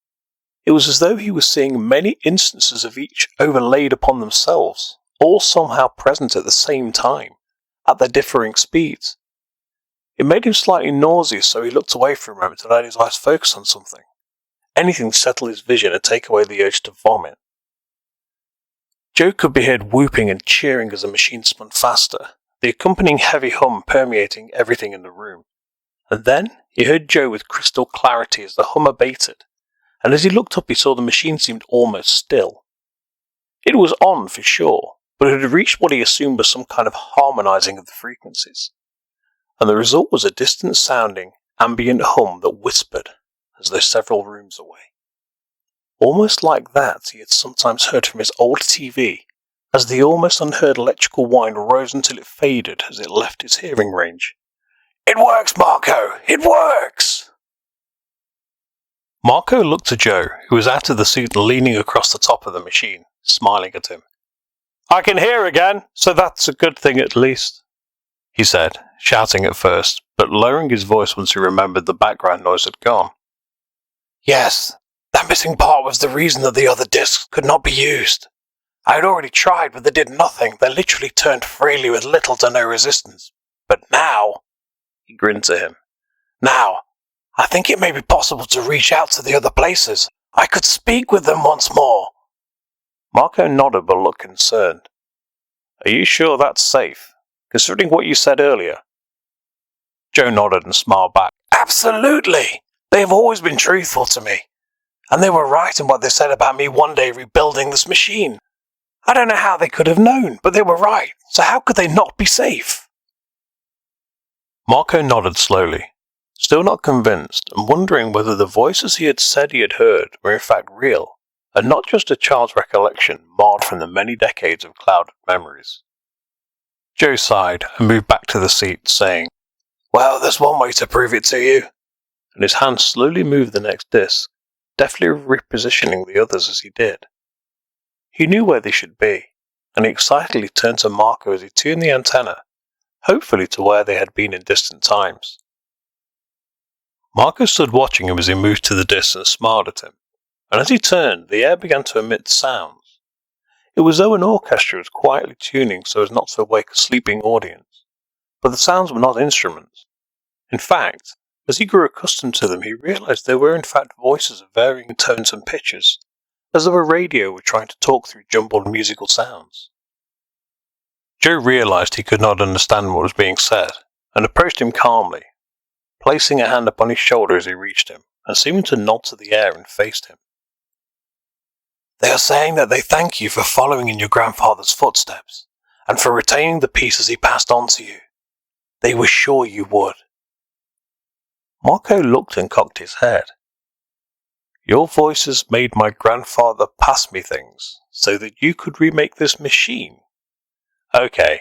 It was as though he was seeing many instances of each overlaid upon themselves, all somehow present at the same time, at their differing speeds. It made him slightly nauseous, so he looked away for a moment to let his eyes focus on something. Anything to settle his vision and take away the urge to vomit. Joe could be heard whooping and cheering as the machine spun faster, the accompanying heavy hum permeating everything in the room. And then he heard Joe with crystal clarity as the hum abated, and as he looked up he saw the machine seemed almost still. It was on for sure, but it had reached what he assumed was some kind of harmonizing of the frequencies, and the result was a distant-sounding, ambient hum that whispered, as though several rooms away. Almost like that he had sometimes heard from his old TV, as the almost unheard electrical whine rose until it faded as it left his hearing range. It works, Marco! It works! Marco looked to Joe, who was out of the seat leaning across the top of the machine, smiling at him. I can hear again, so that's a good thing at least, he said, shouting at first, but lowering his voice once he remembered the background noise had gone. Yes, that missing part was the reason that the other discs could not be used. I had already tried, but they did nothing. They literally turned freely with little to no resistance. But now, he grinned to him, now, I think it may be possible to reach out to the other places. I could speak with them once more. Marco nodded but looked concerned. Are you sure that's safe, considering what you said earlier? Joe nodded and smiled back. Absolutely! They have always been truthful to me. And they were right in what they said about me one day rebuilding this machine. I don't know how they could have known, but they were right, so how could they not be safe? Marco nodded slowly, still not convinced, and wondering whether the voices he had said he had heard were in fact real, and not just a child's recollection marred from the many decades of clouded memories. Joe sighed and moved back to the seat, saying, Well, there's one way to prove it to you, and his hand slowly moved the next disc, deftly repositioning the others as he did. He knew where they should be, and he excitedly turned to Marco as he tuned the antenna, hopefully to where they had been in distant times. Marco stood watching him as he moved to the disc and smiled at him, and as he turned, the air began to emit sounds. It was as though an orchestra was quietly tuning so as not to wake a sleeping audience, but the sounds were not instruments. In fact, as he grew accustomed to them, he realized they were in fact voices of varying tones and pitches, as though a radio were trying to talk through jumbled musical sounds. Joe realized he could not understand what was being said, and approached him calmly, placing a hand upon his shoulder as he reached him, and seeming to nod to the air and faced him. "They are saying that they thank you for following in your grandfather's footsteps, and for retaining the pieces he passed on to you. They were sure you would." Marco looked and cocked his head. "Your voices made my grandfather pass me things, so that you could remake this machine? Okay,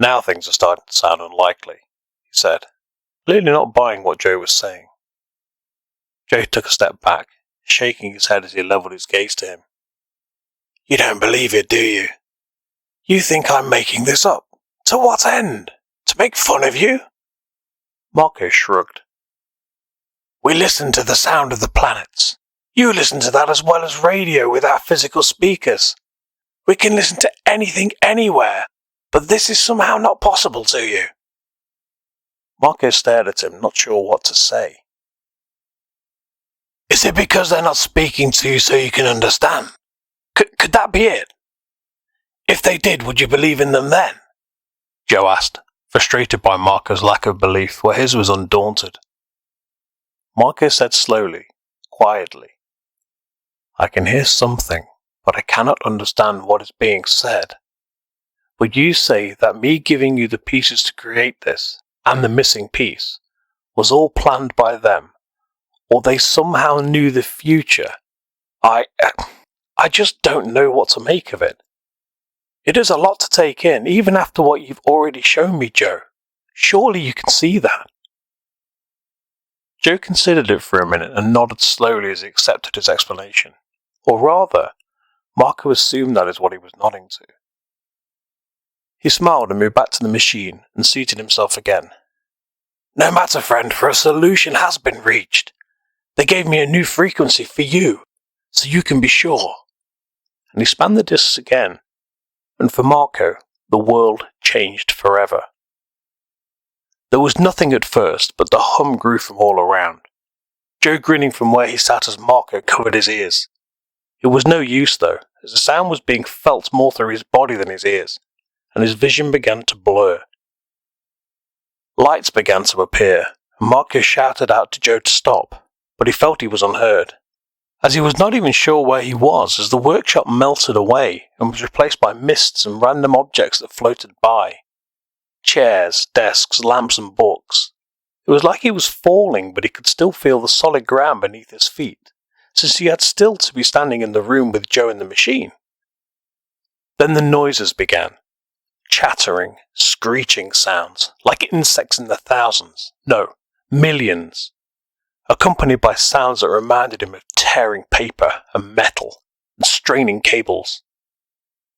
now things are starting to sound unlikely," he said, clearly not buying what Joe was saying. Joe took a step back, shaking his head as he levelled his gaze to him. "You don't believe it, do you? You think I'm making this up? To what end? To make fun of you?" Marco shrugged. "We listen to the sound of the planets. You listen to that as well as radio without physical speakers. We can listen to anything anywhere, but this is somehow not possible to you." Marco stared at him, not sure what to say. "Is it because they're not speaking to you so you can understand? Could that be it? If they did, would you believe in them then?" Joe asked, frustrated by Marco's lack of belief where his was undaunted. Marco said slowly, quietly, "I can hear something, but I cannot understand what is being said. But you say that me giving you the pieces to create this, and the missing piece, was all planned by them, or they somehow knew the future. I just don't know what to make of it. It is a lot to take in, even after what you've already shown me, Joe. Surely you can see that." Joe considered it for a minute and nodded slowly as he accepted his explanation. Or rather, Marco assumed that is what he was nodding to. He smiled and moved back to the machine and seated himself again. "No matter, friend, for a solution has been reached. They gave me a new frequency for you, so you can be sure." And he spanned the discs again, and for Marco, the world changed forever. There was nothing at first, but the hum grew from all around, Joe grinning from where he sat as Marco covered his ears. It was no use, though, as the sound was being felt more through his body than his ears, and his vision began to blur. Lights began to appear, and Marco shouted out to Joe to stop, but he felt he was unheard, as he was not even sure where he was as the workshop melted away and was replaced by mists and random objects that floated by. Chairs, desks, lamps and books. It was like he was falling, but he could still feel the solid ground beneath his feet, since he had still to be standing in the room with Joe in the machine. Then the noises began. Chattering, screeching sounds, like insects in the thousands, no, millions, accompanied by sounds that reminded him of tearing paper and metal and straining cables.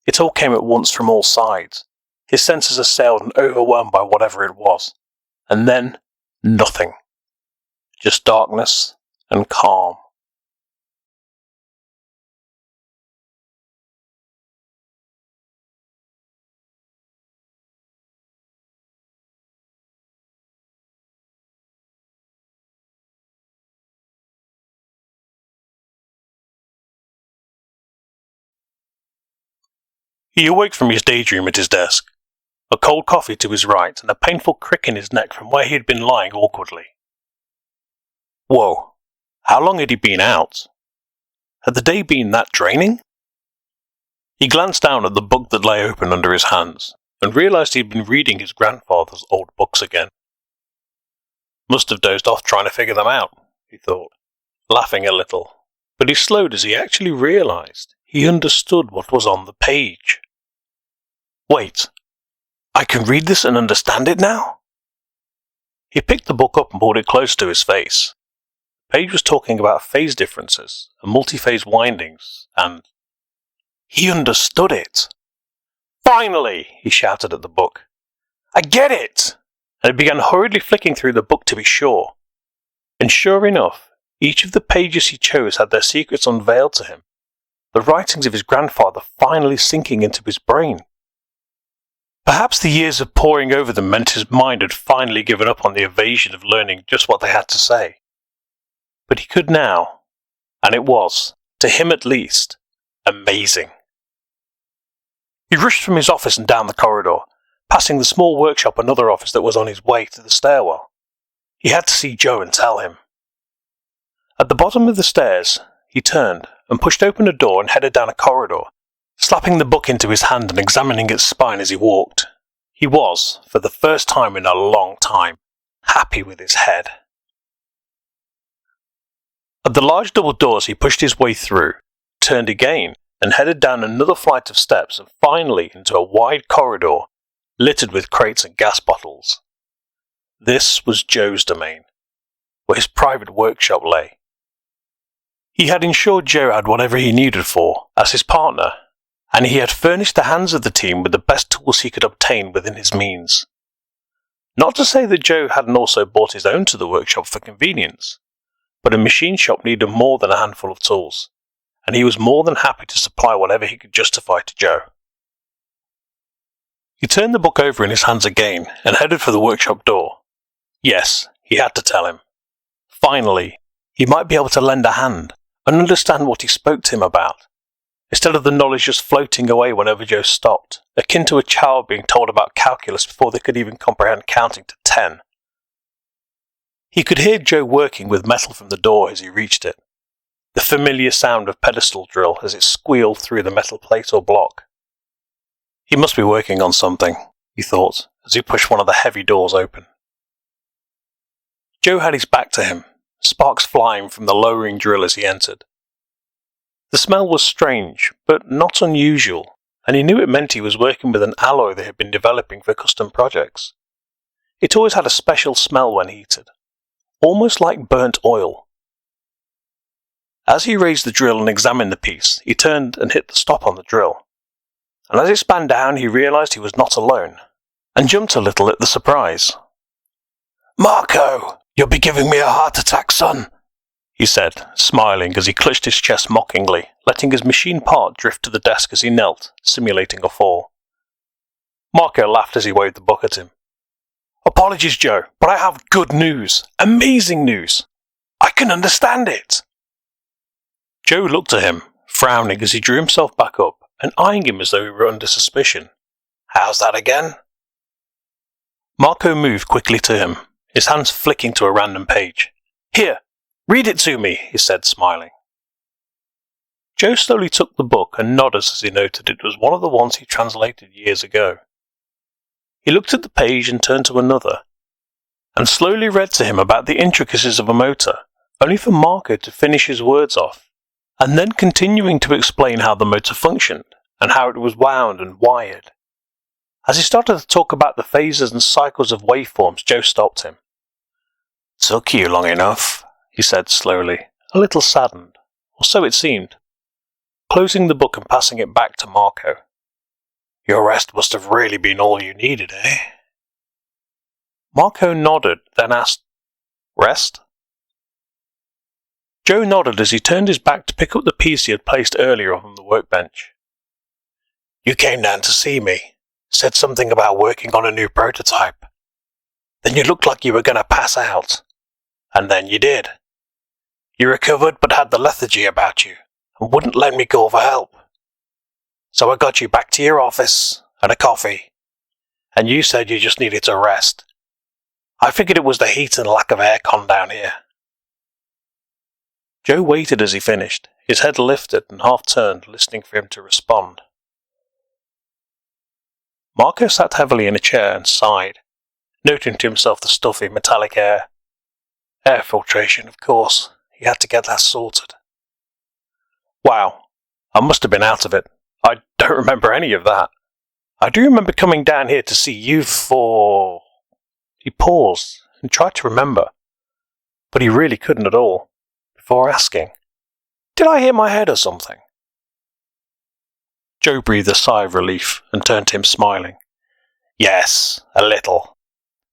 It all came at once from all sides, his senses assailed and overwhelmed by whatever it was, and then nothing, just darkness and calm. He awoke from his daydream at his desk, a cold coffee to his right and a painful crick in his neck from where he had been lying awkwardly. Whoa, how long had he been out? Had the day been that draining? He glanced down at the book that lay open under his hands, and realized he had been reading his grandfather's old books again. Must have dozed off trying to figure them out, he thought, laughing a little, but he slowed as he actually realized he understood what was on the page. Wait, I can read this and understand it now? He picked the book up and pulled it close to his face. The page was talking about phase differences and multi-phase windings, and he understood it. Finally, he shouted at the book. I get it! And he began hurriedly flicking through the book to be sure. And sure enough, each of the pages he chose had their secrets unveiled to him, the writings of his grandfather finally sinking into his brain. Perhaps the years of poring over them meant his mind had finally given up on the evasion of learning just what they had to say. But he could now, and it was, to him at least, amazing. He rushed from his office and down the corridor, passing the small workshop and other office that was on his way to the stairwell. He had to see Joe and tell him. At the bottom of the stairs, he turned and pushed open a door and headed down a corridor, slapping the book into his hand and examining its spine as he walked. He was, for the first time in a long time, happy with his head. At the large double doors he pushed his way through, turned again, and headed down another flight of steps and finally into a wide corridor littered with crates and gas bottles. This was Joe's domain, where his private workshop lay. He had ensured Joe had whatever he needed for, as his partner, and he had furnished the hands of the team with the best tools he could obtain within his means. Not to say that Joe hadn't also bought his own to the workshop for convenience, but a machine shop needed more than a handful of tools, and he was more than happy to supply whatever he could justify to Joe. He turned the book over in his hands again and headed for the workshop door. Yes, he had to tell him. Finally, he might be able to lend a hand and understand what he spoke to him about, instead of the knowledge just floating away whenever Joe stopped, akin to a child being told about calculus before they could even comprehend counting to 10. He could hear Joe working with metal from the door as he reached it, the familiar sound of pedestal drill as it squealed through the metal plate or block. He must be working on something, he thought, as he pushed one of the heavy doors open. Joe had his back to him, sparks flying from the lowering drill as he entered. The smell was strange, but not unusual, and he knew it meant he was working with an alloy they had been developing for custom projects. It always had a special smell when heated, almost like burnt oil. As he raised the drill and examined the piece, he turned and hit the stop on the drill. And as it span down, he realized he was not alone, and jumped a little at the surprise. "Marco, you'll be giving me a heart attack, son," he said, smiling as he clutched his chest mockingly, letting his machine part drift to the desk as he knelt, simulating a fall. Marco laughed as he waved the book at him. "Apologies, Joe, but I have good news. Amazing news. I can understand it." Joe looked at him, frowning as he drew himself back up and eyeing him as though he were under suspicion. "How's that again?" Marco moved quickly to him, his hands flicking to a random page. "Here, read it to me," he said, smiling. Joe slowly took the book and nodded as he noted it was one of the ones he translated years ago. He looked at the page and turned to another, and slowly read to him about the intricacies of a motor, only for Marco to finish his words off, and then continuing to explain how the motor functioned, and how it was wound and wired. As he started to talk about the phases and cycles of waveforms, Joe stopped him. "Took you long enough," he said slowly, a little saddened, or so it seemed, closing the book and passing it back to Marco. "Your rest must have really been all you needed, eh?" Marco nodded, then asked, "Rest?" Joe nodded as he turned his back to pick up the piece he had placed earlier on the workbench. "You came down to see me, said something about working on a new prototype. Then you looked like you were going to pass out. And then you did. You recovered but had the lethargy about you, and wouldn't let me call for help. So I got you back to your office, and a coffee, and you said you just needed to rest. I figured it was the heat and lack of aircon down here." Joe waited as he finished, his head lifted and half-turned, listening for him to respond. Marco sat heavily in a chair and sighed, noting to himself the stuffy, metallic air. Air filtration, of course. He had to get that sorted. "Wow, I must have been out of it. I don't remember any of that. I do remember coming down here to see you for..." He paused and tried to remember, but he really couldn't at all, before asking, "Did I hit my head or something?" Joe breathed a sigh of relief and turned to him smiling. "Yes, a little.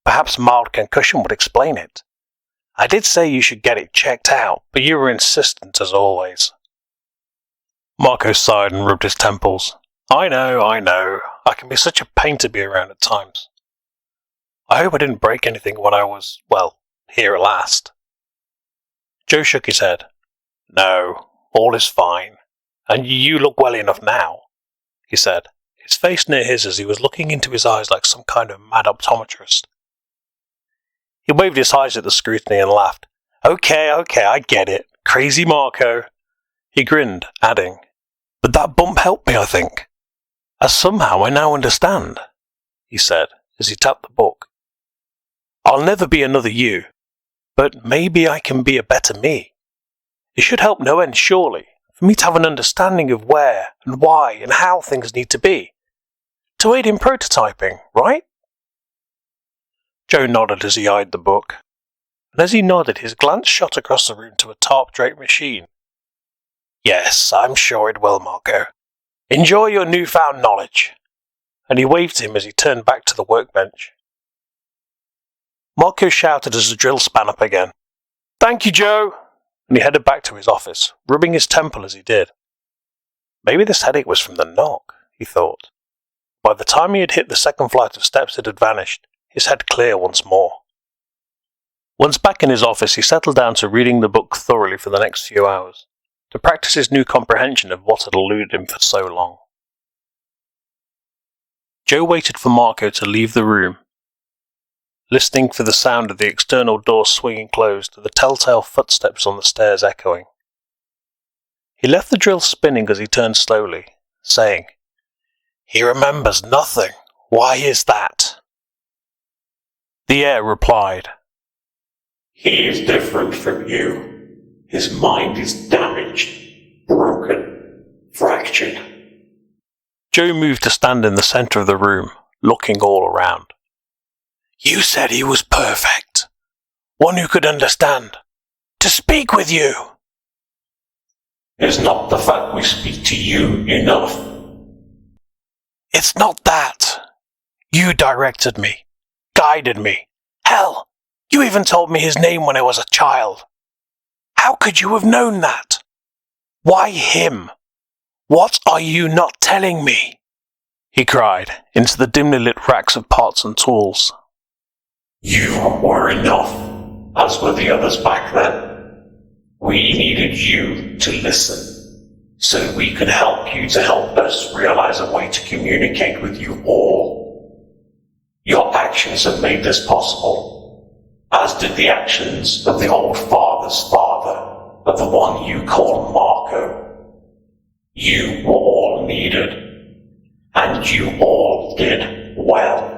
Perhaps mild concussion would explain it. I did say you should get it checked out, but you were insistent as always." Marco sighed and rubbed his temples. I know. I can be such a pain to be around at times. I hope I didn't break anything when I was, well, here at last. Joe shook his head. No, all is fine. And you look well enough now, he said, his face near his as he was looking into his eyes like some kind of mad optometrist. He waved his eyes at the scrutiny and laughed. Okay, I get it. Crazy Marco. He grinned, adding, But that bump helped me, I think. As somehow I now understand, he said, as he tapped the book. I'll never be another you, but maybe I can be a better me. It should help no end, surely, for me to have an understanding of where and why and how things need to be. To aid in prototyping, right? Joe nodded as he eyed the book, and as he nodded his glance shot across the room to a tarp-draped machine. Yes, I'm sure it will, Marco. Enjoy your newfound knowledge. And he waved to him as he turned back to the workbench. Marco shouted as the drill span up again. Thank you, Joe! And he headed back to his office, rubbing his temple as he did. Maybe this headache was from the knock, he thought. By the time he had hit the second flight of steps it had vanished, his head clear once more. Once back in his office, he settled down to reading the book thoroughly for the next few hours, to practice his new comprehension of what had eluded him for so long. Joe waited for Marco to leave the room, listening for the sound of the external door swinging closed and the telltale footsteps on the stairs echoing. He left the drill spinning as he turned slowly, saying, He remembers nothing. Why is that? The air replied, He is different from you. His mind is damaged, broken, fractured. Joe moved to stand in the centre of the room, looking all around. You said he was perfect. One who could understand. To speak with you. It's not the fact we speak to you enough. It's not that. You directed me, guided me. Hell, you even told me his name when I was a child. How could you have known that? Why him? What are you not telling me? He cried into the dimly lit racks of pots and tools. You were enough, as were the others back then. We needed you to listen, so we could help you to help us realize a way to communicate with you all. Your actions have made this possible, as did the actions of the old father's father, of the one you call Marco. You were all needed, and you all did well.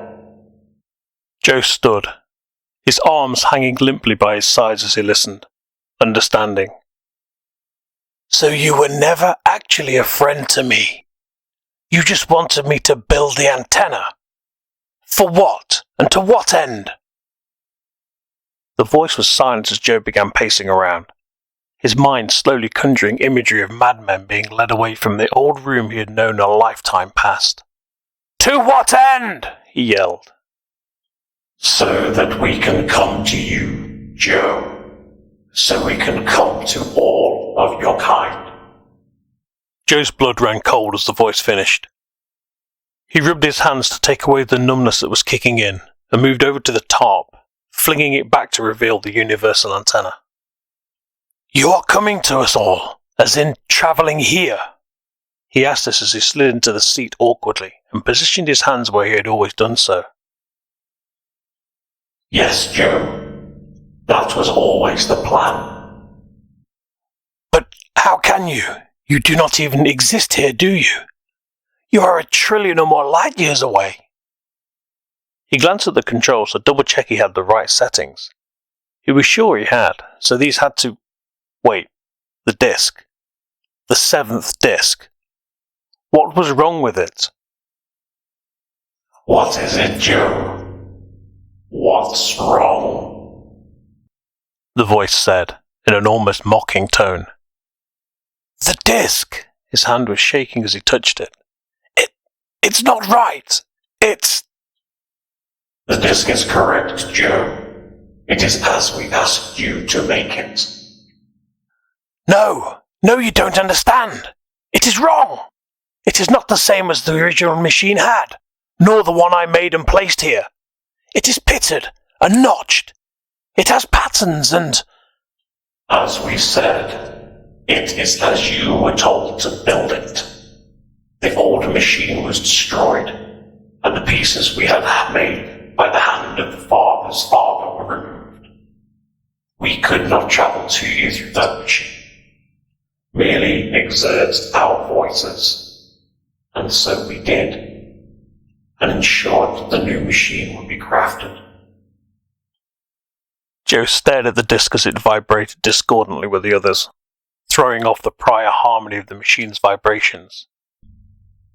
Joe stood, his arms hanging limply by his sides as he listened, understanding. So you were never actually a friend to me. You just wanted me to build the antenna. For what? And to what end? The voice was silent as Joe began pacing around, his mind slowly conjuring imagery of madmen being led away from the old room he had known a lifetime past. To what end? He yelled. So that we can come to you, Joe. So we can come to all of your kind. Joe's blood ran cold as the voice finished. He rubbed his hands to take away the numbness that was kicking in, and moved over to the tarp, flinging it back to reveal the universal antenna. You are coming to us all, as in travelling here? He asked us as he slid into the seat awkwardly, and positioned his hands where he had always done so. Yes, Joe. That was always the plan. But how can you? You do not even exist here, do you? You are 1 trillion or more light years away. He glanced at the controls to double-check he had the right settings. He was sure he had, so these had to... Wait, the disk. The 7th disk. What was wrong with it? What is it, Joe? What's wrong? The voice said, in an almost mocking tone. The disk! His hand was shaking as he touched it. It's not right! It's... The disk is correct, Joe. It is as we asked you to make it. No, you don't understand. It is wrong. It is not the same as the original machine had, nor the one I made and placed here. It is pitted and notched. It has patterns and... As we said, it is as you were told to build it. The old machine was destroyed, and the pieces we had made by the hand of the Father's Father were removed. We could not travel to you through that machine, merely exert our voices, and so we did, and ensured that the new machine would be crafted. Joe stared at the disc as it vibrated discordantly with the others, throwing off the prior harmony of the machine's vibrations.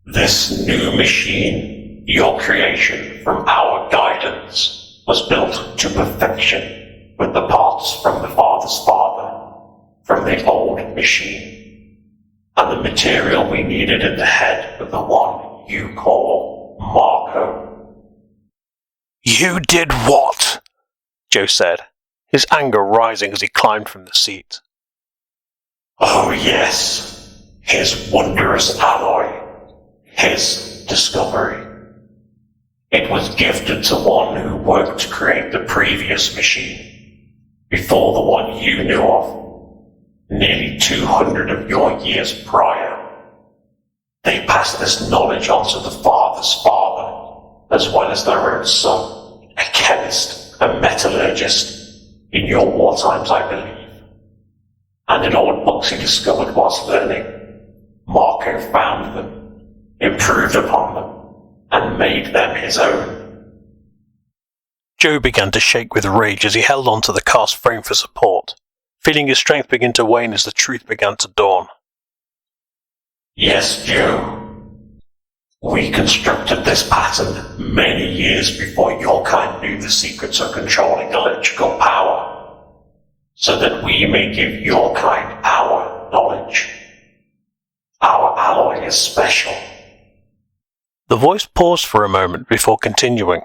This new machine, your creation from our guidance, was built to perfection with the parts from the Father's Father, from the old machine, and the material we needed in the head of the one you call Marco. You did what? Joe said, his anger rising as he climbed from the seat. Oh yes, his wondrous alloy, his discovery. It was gifted to one who worked to create the previous machine, before the one you knew of, nearly 200 of your years prior. They passed this knowledge on to the Father's Father, as well as their own son, a chemist, a metallurgist, in your war times, I believe. And in old books he discovered whilst learning, Marco found them, improved upon them, and made them his own. Joe began to shake with rage as he held on to the car's frame for support, feeling his strength begin to wane as the truth began to dawn. Yes, Joe. We constructed this pattern many years before your kind knew the secrets of controlling electrical power, so that we may give your kind our knowledge. Our alloy is special. The voice paused for a moment before continuing,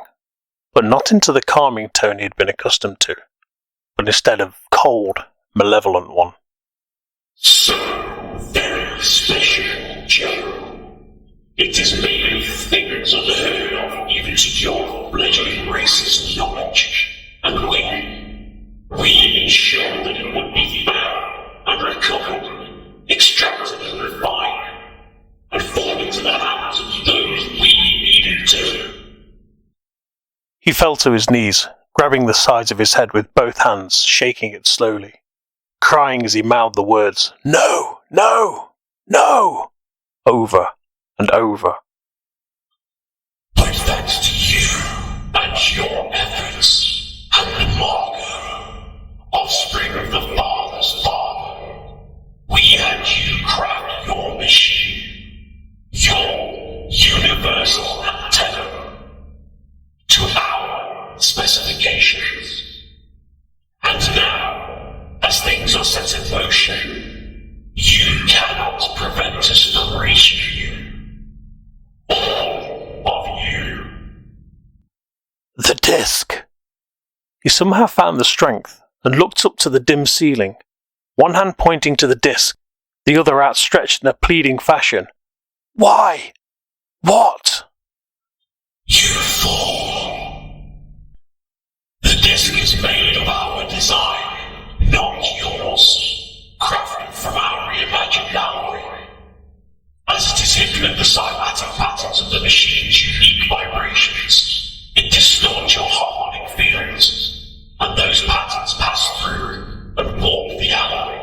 but not into the calming tone he had been accustomed to, but instead a cold, malevolent one. So very special, Joe. It is made of things unheard of even to your fledgling race's knowledge, and we ensured that it would be found and recovered, extracted and refined, and fall into the hands of those we needed to. He fell to his knees, grabbing the sides of his head with both hands, shaking it slowly, crying as he mouthed the words, "No! No! No!" over and over. But thanks to you and your efforts, and Marco, offspring of the Father's Father, we had you craft your machine, your universal antenna, to our specifications. And now, as things are set in motion, you cannot prevent us from reaching you. All of you. The disc! He somehow found the strength and looked up to the dim ceiling, one hand pointing to the disc, the other outstretched in a pleading fashion. Why? What? You fool! The disc is made of our design, not yours, crafted from our reimagined alloy. As it is hidden in the cymatic patterns of the machine's unique vibrations, it distorts your harmonic fields, and those patterns pass through and warp the alloy.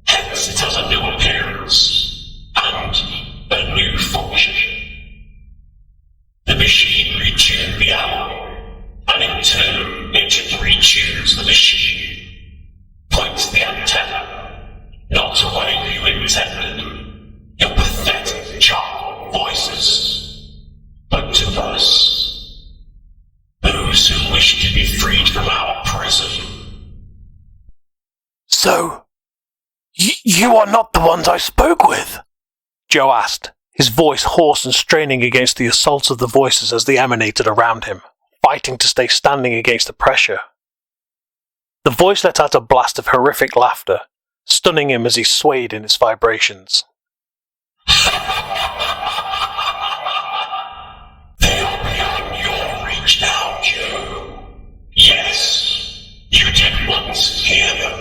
Hence it has a new appearance, and a new function. The machine retuned the alloy, and in turn it retunes the machine, points the antenna, not to where you intended. Your pathetic charcoal voices, but to us, those who wish to be freed from our prison. So, you are not the ones I spoke with? Joe asked, his voice hoarse and straining against the assaults of the voices as they emanated around him, fighting to stay standing against the pressure. The voice let out a blast of horrific laughter, stunning him as he swayed in its vibrations. hear them,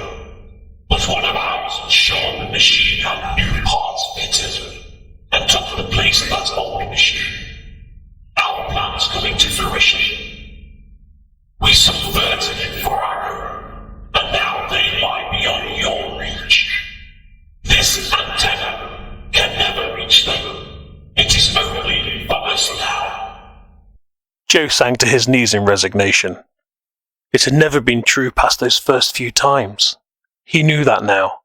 but one of ours ensured the machine had new parts fitted and took the place of that old machine. Our plan is coming to fruition. We subverted it for our own, and now they lie beyond your reach. This antenna can never reach them. It is only for us now. Joe sank to his knees in resignation. It had never been true past those first few times. He knew that now.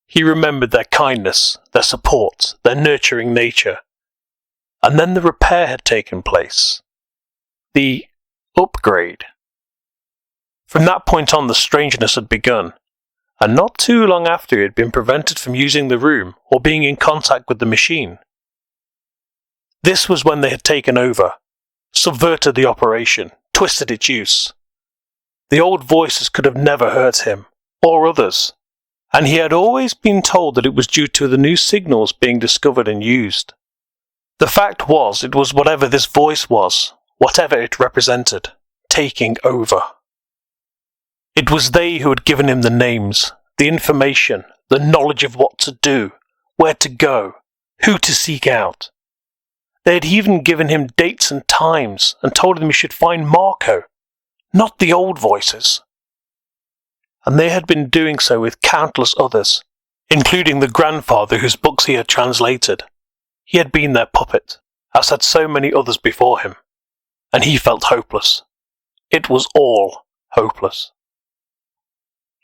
He remembered their kindness, their support, their nurturing nature. And then the repair had taken place. The upgrade. From that point on, the strangeness had begun, and not too long after he had been prevented from using the room or being in contact with the machine. This was when they had taken over, subverted the operation, twisted its use. The old voices could have never hurt him, or others, and he had always been told that it was due to the new signals being discovered and used. The fact was, it was whatever this voice was, whatever it represented, taking over. It was they who had given him the names, the information, the knowledge of what to do, where to go, who to seek out. They had even given him dates and times and told him he should find Marco, not the old voices. And they had been doing so with countless others, including the grandfather whose books he had translated. He had been their puppet, as had so many others before him, and he felt hopeless. It was all hopeless.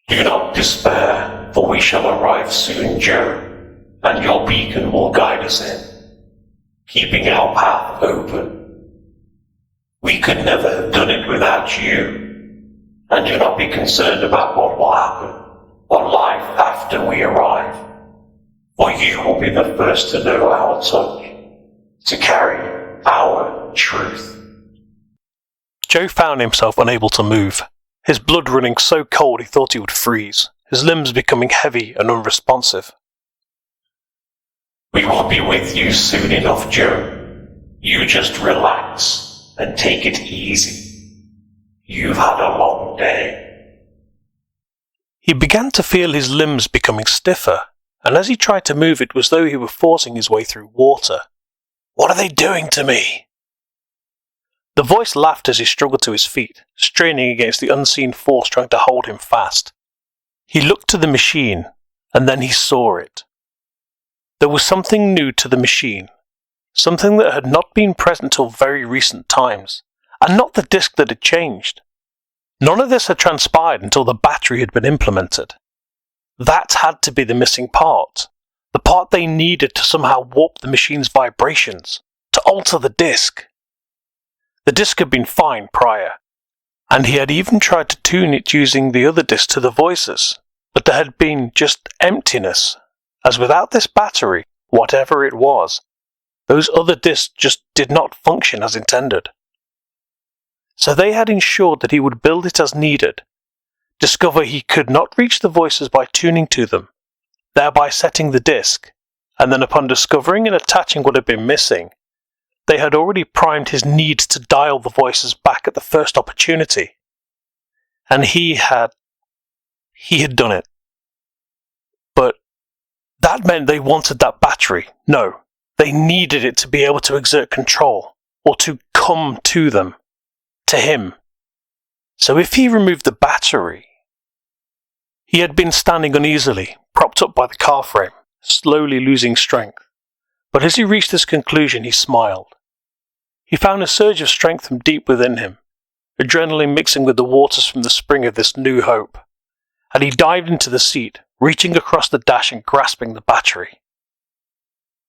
Do not despair, for we shall arrive soon, Joe, and your beacon will guide us in, keeping our path open. We could never have done it without you, and do not be concerned about what will happen, or life after we arrive. For you will be the first to know our touch, to carry our truth. Joe found himself unable to move, his blood running so cold he thought he would freeze, his limbs becoming heavy and unresponsive. We will be with you soon enough, Joe. You just relax and take it easy. You've had a long day. He began to feel his limbs becoming stiffer, and as he tried to move it was as though he were forcing his way through water. What are they doing to me? The voice laughed as he struggled to his feet, straining against the unseen force trying to hold him fast. He looked to the machine, and then he saw it. There was something new to the machine, something that had not been present till very recent times, and not the disc that had changed. None of this had transpired until the battery had been implemented. That had to be the missing part, the part they needed to somehow warp the machine's vibrations, to alter the disc. The disc had been fine prior, and he had even tried to tune it using the other disc to the voices, but there had been just emptiness, as without this battery, whatever it was, those other discs just did not function as intended. So they had ensured that he would build it as needed, discover he could not reach the voices by tuning to them, thereby setting the disc, and then upon discovering and attaching what had been missing, they had already primed his need to dial the voices back at the first opportunity. And he had done it. But that meant they wanted that battery. No, they needed it to be able to exert control, or to come to them, to him. So if he removed the battery... He had been standing uneasily, propped up by the car frame, slowly losing strength. But as he reached this conclusion, he smiled. He found a surge of strength from deep within him, adrenaline mixing with the waters from the spring of this new hope, and he dived into the seat, reaching across the dash and grasping the battery.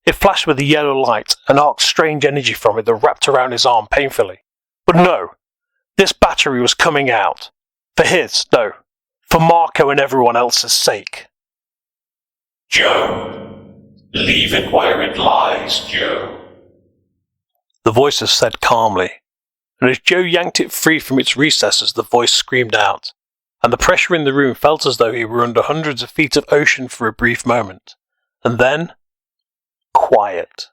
It flashed with a yellow light and arced strange energy from it that wrapped around his arm painfully. But no, this battery was coming out. For his, no, for Marco and everyone else's sake. Joe, leave it where it lies, Joe. The voices said calmly, and as Joe yanked it free from its recesses, the voice screamed out, and the pressure in the room felt as though he were under hundreds of feet of ocean for a brief moment, and then quiet.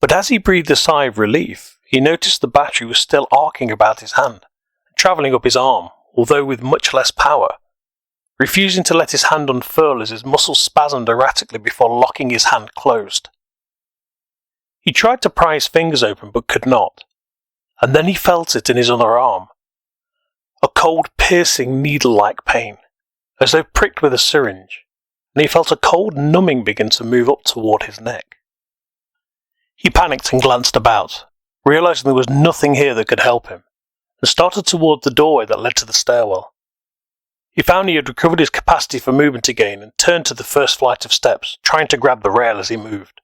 But as he breathed a sigh of relief, he noticed the battery was still arcing about his hand, travelling up his arm, although with much less power, refusing to let his hand unfurl as his muscles spasmed erratically before locking his hand closed. He tried to pry his fingers open but could not, and then he felt it in his other arm. A cold, piercing, needle-like pain, as though pricked with a syringe, and he felt a cold numbing begin to move up toward his neck. He panicked and glanced about, realizing there was nothing here that could help him, and started toward the doorway that led to the stairwell. He found he had recovered his capacity for movement again and turned to the first flight of steps, trying to grab the rail as he moved.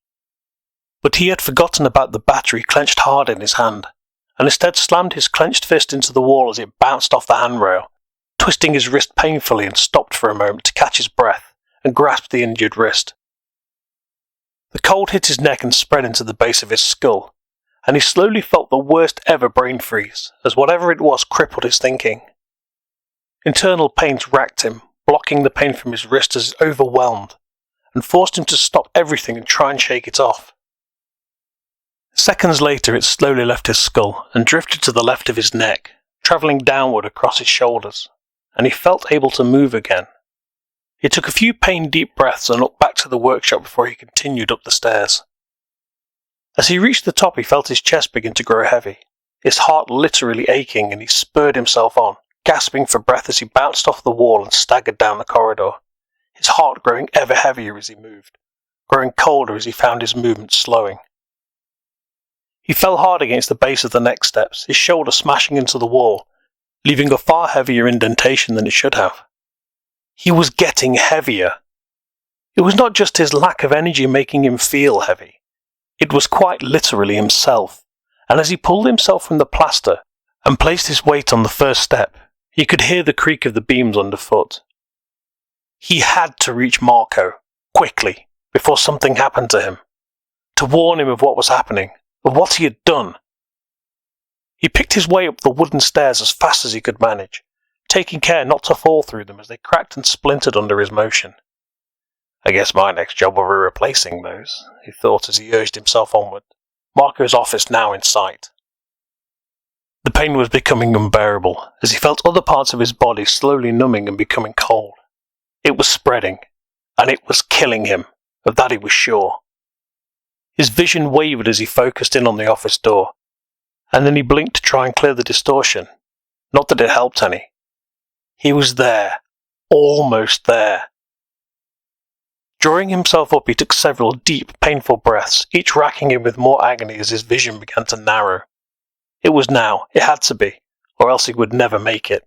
But he had forgotten about the battery clenched hard in his hand, and instead slammed his clenched fist into the wall as it bounced off the handrail, twisting his wrist painfully, and stopped for a moment to catch his breath and grasp the injured wrist. The cold hit his neck and spread into the base of his skull, and he slowly felt the worst ever brain freeze, as whatever it was crippled his thinking. Internal pains racked him, blocking the pain from his wrist as it overwhelmed, and forced him to stop everything and try and shake it off. Seconds later it slowly left his skull and drifted to the left of his neck, travelling downward across his shoulders, and he felt able to move again. He took a few pain-deep breaths and looked back to the workshop before he continued up the stairs. As he reached the top he felt his chest begin to grow heavy, his heart literally aching, and he spurred himself on, gasping for breath as he bounced off the wall and staggered down the corridor, his heart growing ever heavier as he moved, growing colder as he found his movement slowing. He fell hard against the base of the next steps, his shoulder smashing into the wall, leaving a far heavier indentation than it should have. He was getting heavier. It was not just his lack of energy making him feel heavy. It was quite literally himself, and as he pulled himself from the plaster and placed his weight on the first step, he could hear the creak of the beams underfoot. He had to reach Marco, quickly, before something happened to him, to warn him of what was happening, of what he had done. He picked his way up the wooden stairs as fast as he could manage, taking care not to fall through them as they cracked and splintered under his motion. I guess my next job will be replacing those, he thought as he urged himself onward, Marco's office now in sight. The pain was becoming unbearable as he felt other parts of his body slowly numbing and becoming cold. It was spreading, and it was killing him, of that he was sure. His vision wavered as he focused in on the office door, and then he blinked to try and clear the distortion. Not that it helped any. He was there, almost there. Drawing himself up, he took several deep, painful breaths, each racking him with more agony as his vision began to narrow. It was now, it had to be, or else he would never make it.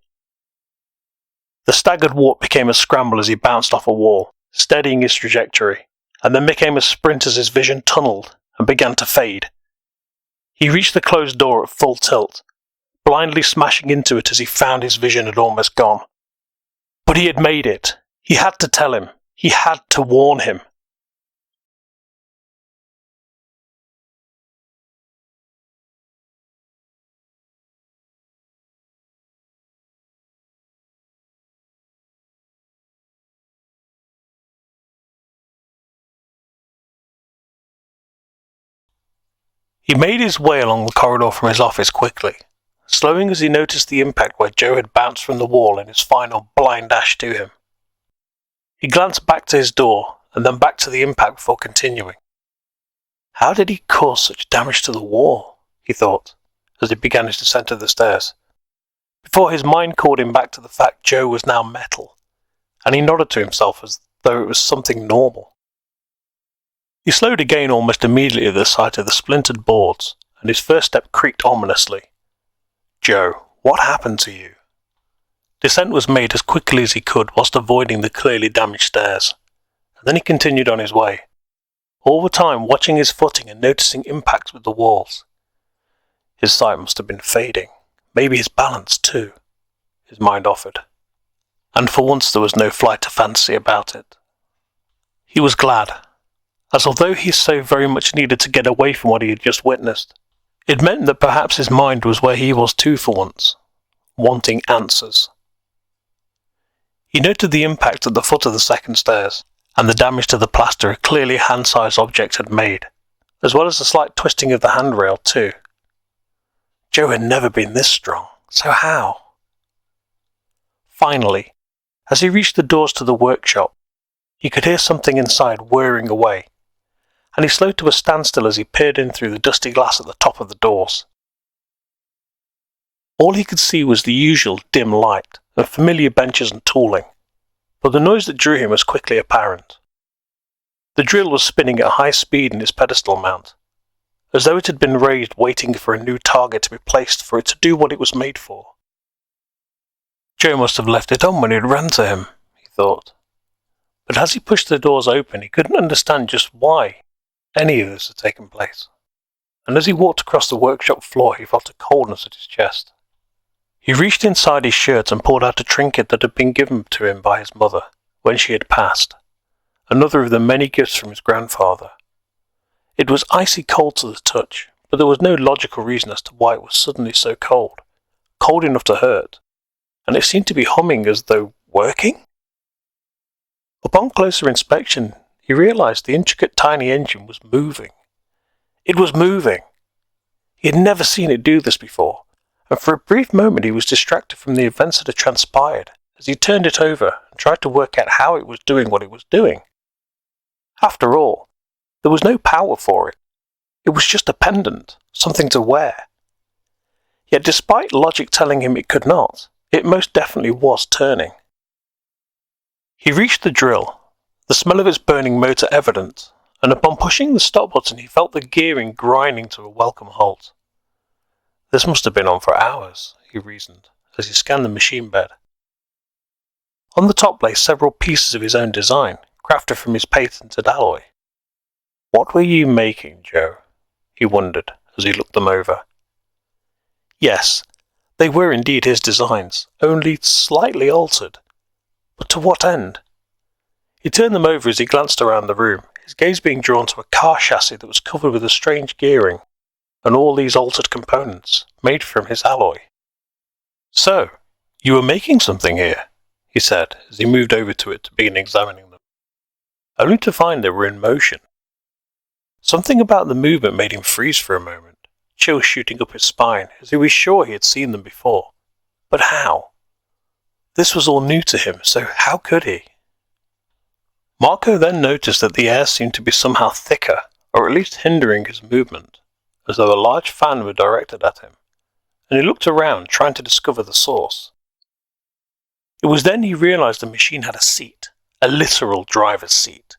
The staggered walk became a scramble as he bounced off a wall, steadying his trajectory, and then became a sprint as his vision tunneled and began to fade. He reached the closed door at full tilt, blindly smashing into it as he found his vision had almost gone. But he had made it. He had to tell him. He had to warn him. He made his way along the corridor from his office quickly, slowing as he noticed the impact where Joe had bounced from the wall in his final blind dash to him. He glanced back to his door, and then back to the impact before continuing. How did he cause such damage to the wall? He thought, as he began his descent of the stairs, before his mind called him back to the fact Joe was now metal, and he nodded to himself as though it was something normal. He slowed again almost immediately at the sight of the splintered boards, and his first step creaked ominously. Joe, what happened to you? Descent was made as quickly as he could whilst avoiding the clearly damaged stairs, and then he continued on his way, all the time watching his footing and noticing impacts with the walls. His sight must have been fading, maybe his balance too, his mind offered, and for once there was no flight of fancy about it. He was glad, as although he so very much needed to get away from what he had just witnessed, it meant that perhaps his mind was where he was too for once, wanting answers. He noted the impact at the foot of the second stairs, and the damage to the plaster a clearly hand-sized object had made, as well as the slight twisting of the handrail too. Joe had never been this strong, so how? Finally, as he reached the doors to the workshop, he could hear something inside whirring away, and he slowed to a standstill as he peered in through the dusty glass at the top of the doors. All he could see was the usual dim light and familiar benches and tooling, but the noise that drew him was quickly apparent. The drill was spinning at high speed in its pedestal mount, as though it had been raised waiting for a new target to be placed for it to do what it was made for. Joe must have left it on when it ran to him, he thought. But as he pushed the doors open, he couldn't understand just why any of this had taken place. And as he walked across the workshop floor, he felt a coldness at his chest. He reached inside his shirt and pulled out a trinket that had been given to him by his mother when she had passed, another of the many gifts from his grandfather. It was icy cold to the touch, but there was no logical reason as to why it was suddenly so cold, cold enough to hurt, and it seemed to be humming as though working. Upon closer inspection, he realized the intricate tiny engine was moving. It was moving! He had never seen it do this before, and for a brief moment he was distracted from the events that had transpired as he turned it over and tried to work out how it was doing what it was doing. After all, there was no power for it. It was just a pendant, something to wear. Yet despite logic telling him it could not, it most definitely was turning. He reached the drill, the smell of its burning motor evident, and upon pushing the stop button he felt the gearing grinding to a welcome halt. This must have been on for hours, he reasoned, as he scanned the machine bed. On the top lay several pieces of his own design, crafted from his patented alloy. What were you making, Joe? He wondered as he looked them over. Yes, they were indeed his designs, only slightly altered. But to what end? He turned them over as he glanced around the room, his gaze being drawn to a car chassis that was covered with a strange gearing, and all these altered components, made from his alloy. So, you were making something here, he said, as he moved over to it to begin examining them, only to find they were in motion. Something about the movement made him freeze for a moment, chills shooting up his spine, as he was sure he had seen them before. But how? This was all new to him, so how could he? Marco then noticed that the air seemed to be somehow thicker, or at least hindering his movement, as though a large fan were directed at him, and he looked around, trying to discover the source. It was then he realized the machine had a seat, a literal driver's seat.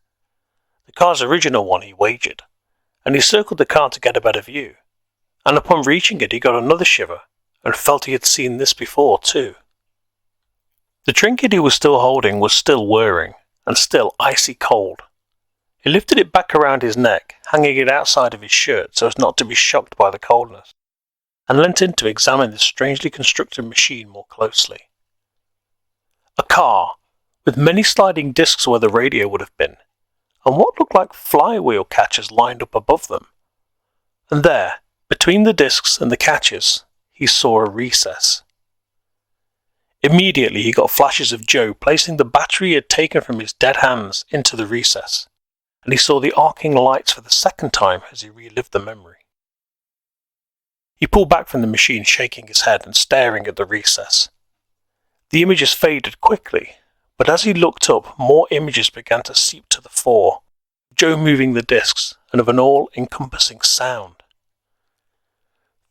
The car's original one, he wagered, and he circled the car to get a better view, and upon reaching it he got another shiver, and felt he had seen this before too. The trinket he was still holding was still whirring, and still icy cold. He lifted it back around his neck, hanging it outside of his shirt so as not to be shocked by the coldness, and leant in to examine this strangely constructed machine more closely. A car, with many sliding discs where the radio would have been, and what looked like flywheel catchers lined up above them. And there, between the discs and the catchers, he saw a recess. Immediately he got flashes of Joe placing the battery he had taken from his dead hands into the recess, and he saw the arcing lights for the second time as he relived the memory. He pulled back from the machine, shaking his head and staring at the recess. The images faded quickly, but as he looked up, more images began to seep to the fore, Joe moving the discs, and of an all-encompassing sound.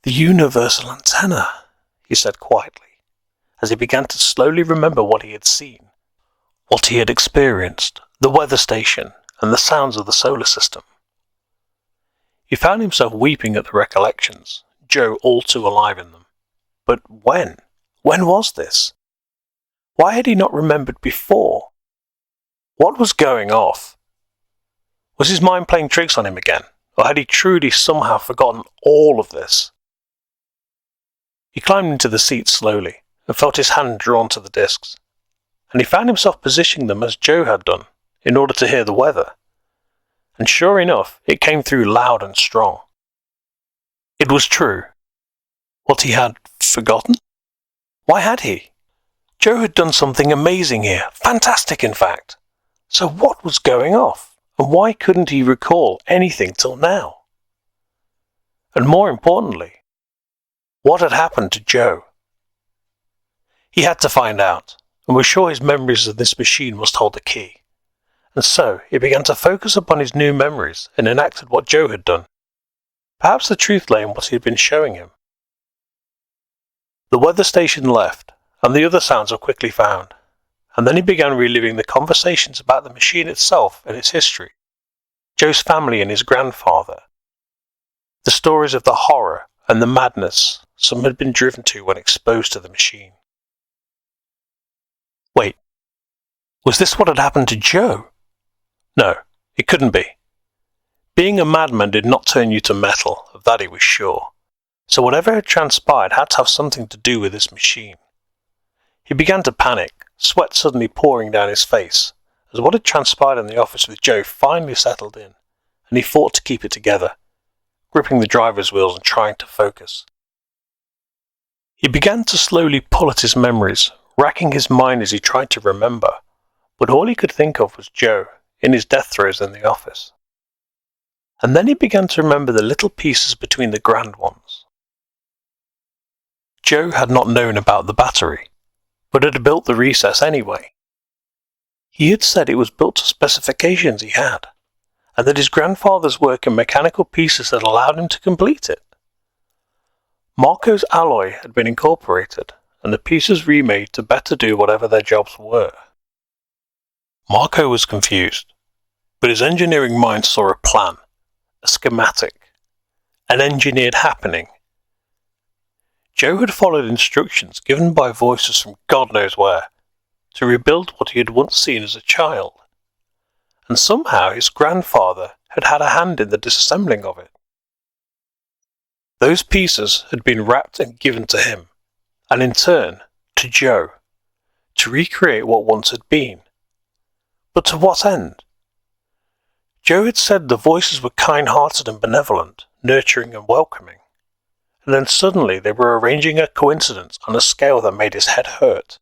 The universal antenna, he said quietly, as he began to slowly remember what he had seen, what he had experienced, the weather station, and the sounds of the solar system. He found himself weeping at the recollections, Joe all too alive in them. But when? When was this? Why had he not remembered before? What was going off? Was his mind playing tricks on him again, or had he truly somehow forgotten all of this? He climbed into the seat slowly, and felt his hand drawn to the discs, and he found himself positioning them as Joe had done, in order to hear the weather. And sure enough, it came through loud and strong. It was true. What he had forgotten? Why had he? Joe had done something amazing here, fantastic in fact. So what was going off, and why couldn't he recall anything till now? And more importantly, what had happened to Joe? He had to find out, and was sure his memories of this machine must hold the key. And so he began to focus upon his new memories and enacted what Joe had done. Perhaps the truth lay in what he had been showing him. The weather station left, and the other sounds were quickly found, and then he began reliving the conversations about the machine itself and its history, Joe's family and his grandfather, the stories of the horror and the madness some had been driven to when exposed to the machine. Wait, was this what had happened to Joe? No, it couldn't be. Being a madman did not turn you to metal, of that he was sure, so whatever had transpired had to have something to do with this machine. He began to panic, sweat suddenly pouring down his face, as what had transpired in the office with Joe finally settled in, and he fought to keep it together, gripping the driver's wheels and trying to focus. He began to slowly pull at his memories, racking his mind as he tried to remember, but all he could think of was Joe, in his death throes in the office. And then he began to remember the little pieces between the grand ones. Joe had not known about the battery, but had built the recess anyway. He had said it was built to specifications he had, and that his grandfather's work in mechanical pieces had allowed him to complete it. Marco's alloy had been incorporated, and the pieces remade to better do whatever their jobs were. Marco was confused, but his engineering mind saw a plan, a schematic, an engineered happening. Joe had followed instructions given by voices from God knows where, to rebuild what he had once seen as a child, and somehow his grandfather had had a hand in the disassembling of it. Those pieces had been wrapped and given to him, and in turn to Joe, to recreate what once had been. But to what end? Joe had said the voices were kind-hearted and benevolent, nurturing and welcoming, and then suddenly they were arranging a coincidence on a scale that made his head hurt.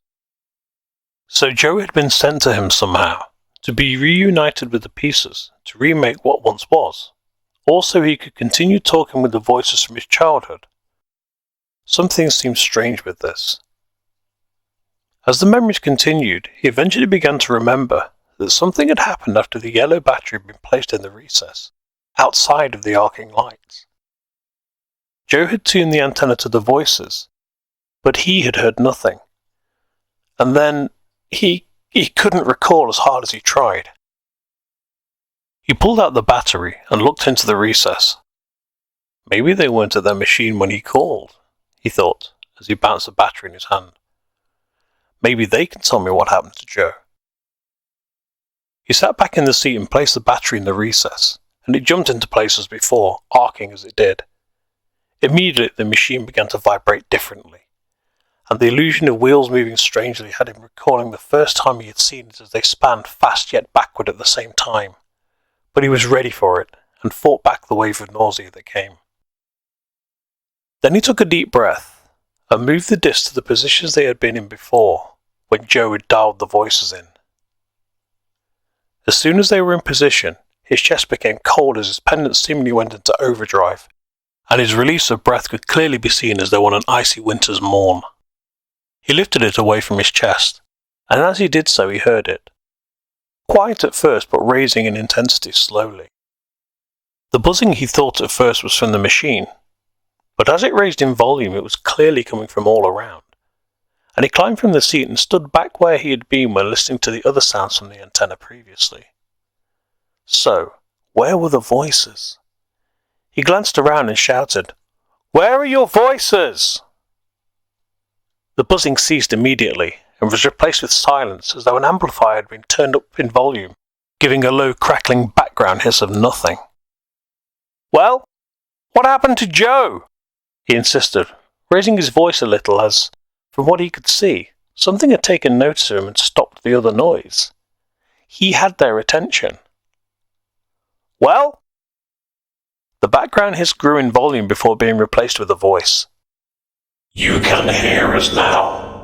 So Joe had been sent to him somehow, to be reunited with the pieces, to remake what once was. Also, he could continue talking with the voices from his childhood. Something seemed strange with this. As the memories continued, he eventually began to remember that something had happened after the yellow battery had been placed in the recess, outside of the arcing lights. Joe had tuned the antenna to the voices, but he had heard nothing. And then he couldn't recall as hard as he tried. He pulled out the battery and looked into the recess. Maybe they weren't at their machine when he called, he thought, as he bounced the battery in his hand. Maybe they can tell me what happened to Joe. He sat back in the seat and placed the battery in the recess, and it jumped into place as before, arcing as it did. Immediately the machine began to vibrate differently, and the illusion of wheels moving strangely had him recalling the first time he had seen it as they spanned fast yet backward at the same time. But he was ready for it, and fought back the wave of nausea that came. Then he took a deep breath, and moved the discs to the positions they had been in before, when Joe had dialed the voices in. As soon as they were in position, his chest became cold as his pendant seemingly went into overdrive, and his release of breath could clearly be seen as though on an icy winter's morn. He lifted it away from his chest, and as he did so he heard it. Quiet at first, but raising in intensity slowly. The buzzing he thought at first was from the machine, but as it raised in volume it was clearly coming from all around, and he climbed from the seat and stood back where he had been when listening to the other sounds from the antenna previously. So, where were the voices? He glanced around and shouted, "Where are your voices?" The buzzing ceased immediately, and was replaced with silence as though an amplifier had been turned up in volume, giving a low crackling background hiss of nothing. "Well, what happened to Joe?" he insisted, raising his voice a little as, from what he could see, something had taken notice of him and stopped the other noise. He had their attention. "Well?" The background hiss grew in volume before being replaced with a voice. "You can hear us now."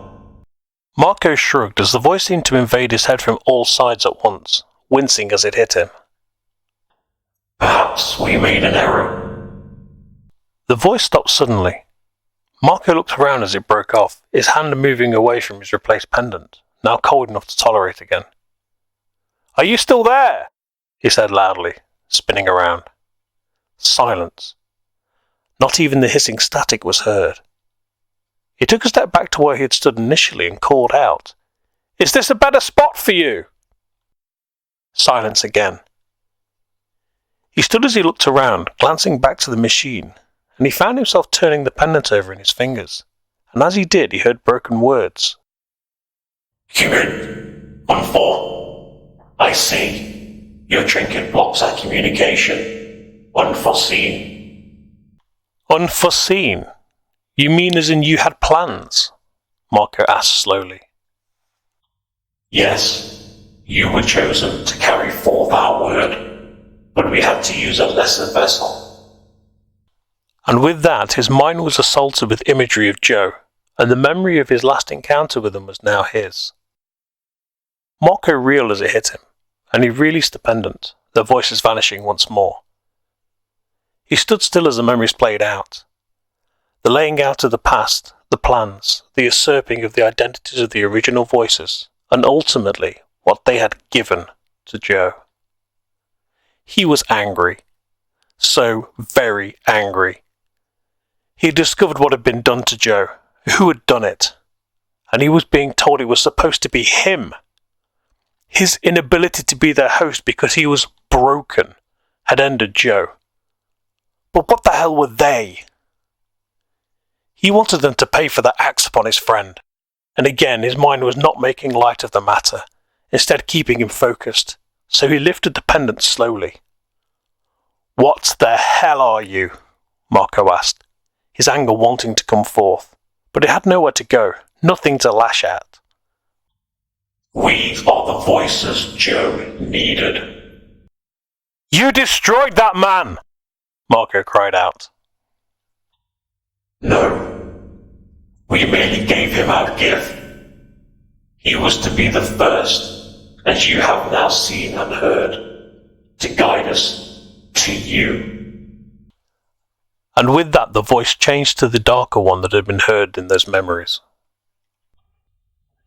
Marco shrugged as the voice seemed to invade his head from all sides at once, wincing as it hit him. "Perhaps we made an error." The voice stopped suddenly. Marco looked around as it broke off, his hand moving away from his replaced pendant, now cold enough to tolerate again. "Are you still there?" he said loudly, spinning around. Silence. Not even the hissing static was heard. He took a step back to where he had stood initially and called out, "Is this a better spot for you?" Silence again. He stood as he looked around, glancing back to the machine, and he found himself turning the pendant over in his fingers, and as he did he heard broken words. "Human, 1-4. I see. Your trinket blocks our communication. Unforeseen." "Unforeseen? You mean as in you had plans?" Marco asked slowly. "Yes, you were chosen to carry forth our word, but we had to use a lesser vessel." And with that his mind was assaulted with imagery of Joe, and the memory of his last encounter with him was now his. Marco reeled as it hit him, and he released the pendant, their voices vanishing once more. He stood still as the memories played out. The laying out of the past, the plans, the usurping of the identities of the original voices, and ultimately what they had given to Joe. He was angry. So very angry. He had discovered what had been done to Joe, who had done it, and he was being told it was supposed to be him. His inability to be their host because he was broken had ended Joe. But what the hell were they? He wanted them to pay for their acts upon his friend, and again his mind was not making light of the matter, instead keeping him focused, so he lifted the pendant slowly. "What the hell are you?" Marco asked, his anger wanting to come forth, but it had nowhere to go, nothing to lash at. "We are the voices Joe needed." "You destroyed that man!" Marco cried out. "No. We merely gave him our gift. He was to be the first, as you have now seen and heard, to guide us to you." And with that the voice changed to the darker one that had been heard in those memories.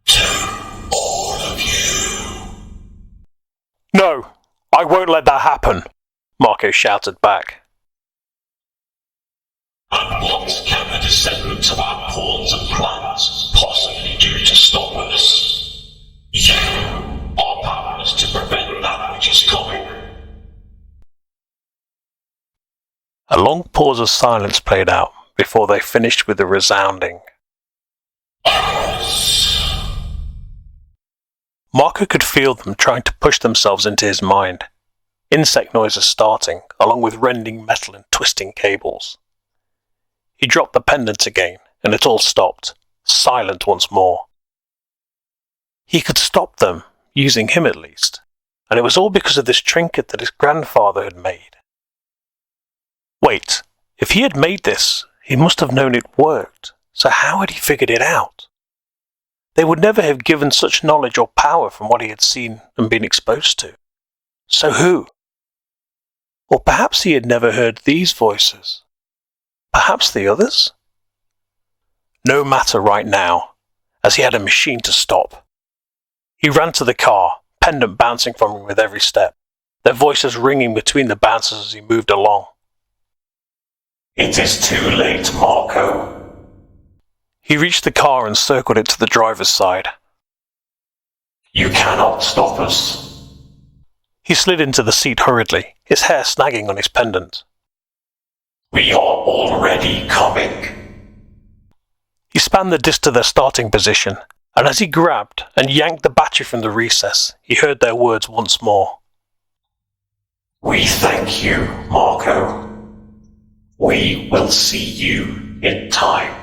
"To all of you." "No, I won't let that happen," Marco shouted back. "And what can the descendants of our pawns and plans possibly do to stop us? You are powerless to prevent that which is coming." A long pause of silence played out before they finished with a resounding "Us." Marco could feel them trying to push themselves into his mind. Insect noises starting, along with rending metal and twisting cables. He dropped the pendant again, and it all stopped, silent once more. He could stop them, using him at least, and it was all because of this trinket that his grandfather had made. Wait, if he had made this, he must have known it worked, so how had he figured it out? They would never have given such knowledge or power from what he had seen and been exposed to. So who? Or perhaps he had never heard these voices. Perhaps the others? No matter right now, as he had a machine to stop. He ran to the car, pendant bouncing from him with every step, their voices ringing between the bounces as he moved along. "It is too late, Marco." He reached the car and circled it to the driver's side. "You cannot stop us." He slid into the seat hurriedly, his hair snagging on his pendant. "We are already coming." He spanned the disc to their starting position, and as he grabbed and yanked the battery from the recess, he heard their words once more. "We thank you, Marco. We will see you in time."